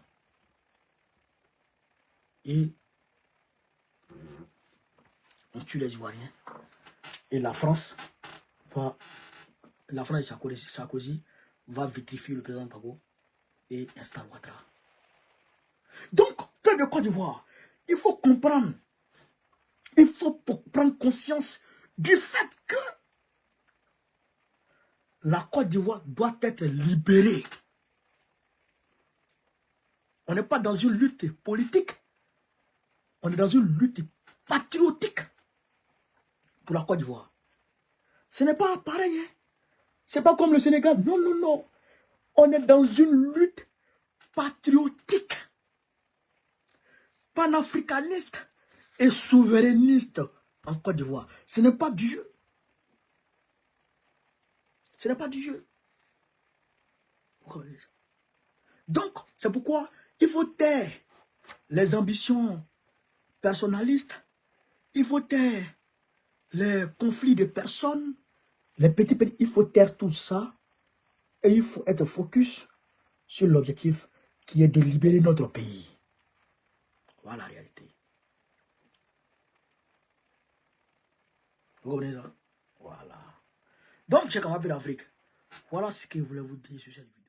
Et on tue les Ivoiriens. Et la France et Sarkozy va vitrifier le président Gbagbo et installe Ouattara. Donc, peuple de Côte d'Ivoire, il faut comprendre, il faut prendre conscience du fait que la Côte d'Ivoire doit être libérée On n'est pas dans une lutte politique. On est dans une lutte patriotique pour la Côte d'Ivoire. Ce n'est pas pareil. Hein? Ce n'est pas comme le Sénégal. Non, non, non. On est dans une lutte patriotique, panafricaniste et souverainiste en Côte d'Ivoire. Ce n'est pas du jeu. Ce n'est pas du jeu. Donc, c'est pourquoi il faut taire les ambitions personnalistes, il faut taire les conflits de personnes, les petits, il faut taire tout ça et il faut être focus sur l'objectif qui est de libérer notre pays. Voilà la réalité. Vous comprenez ça? Voilà. Donc, j'ai camarades d'Afrique. Voilà ce que je voulais vous dire sur cette vidéo.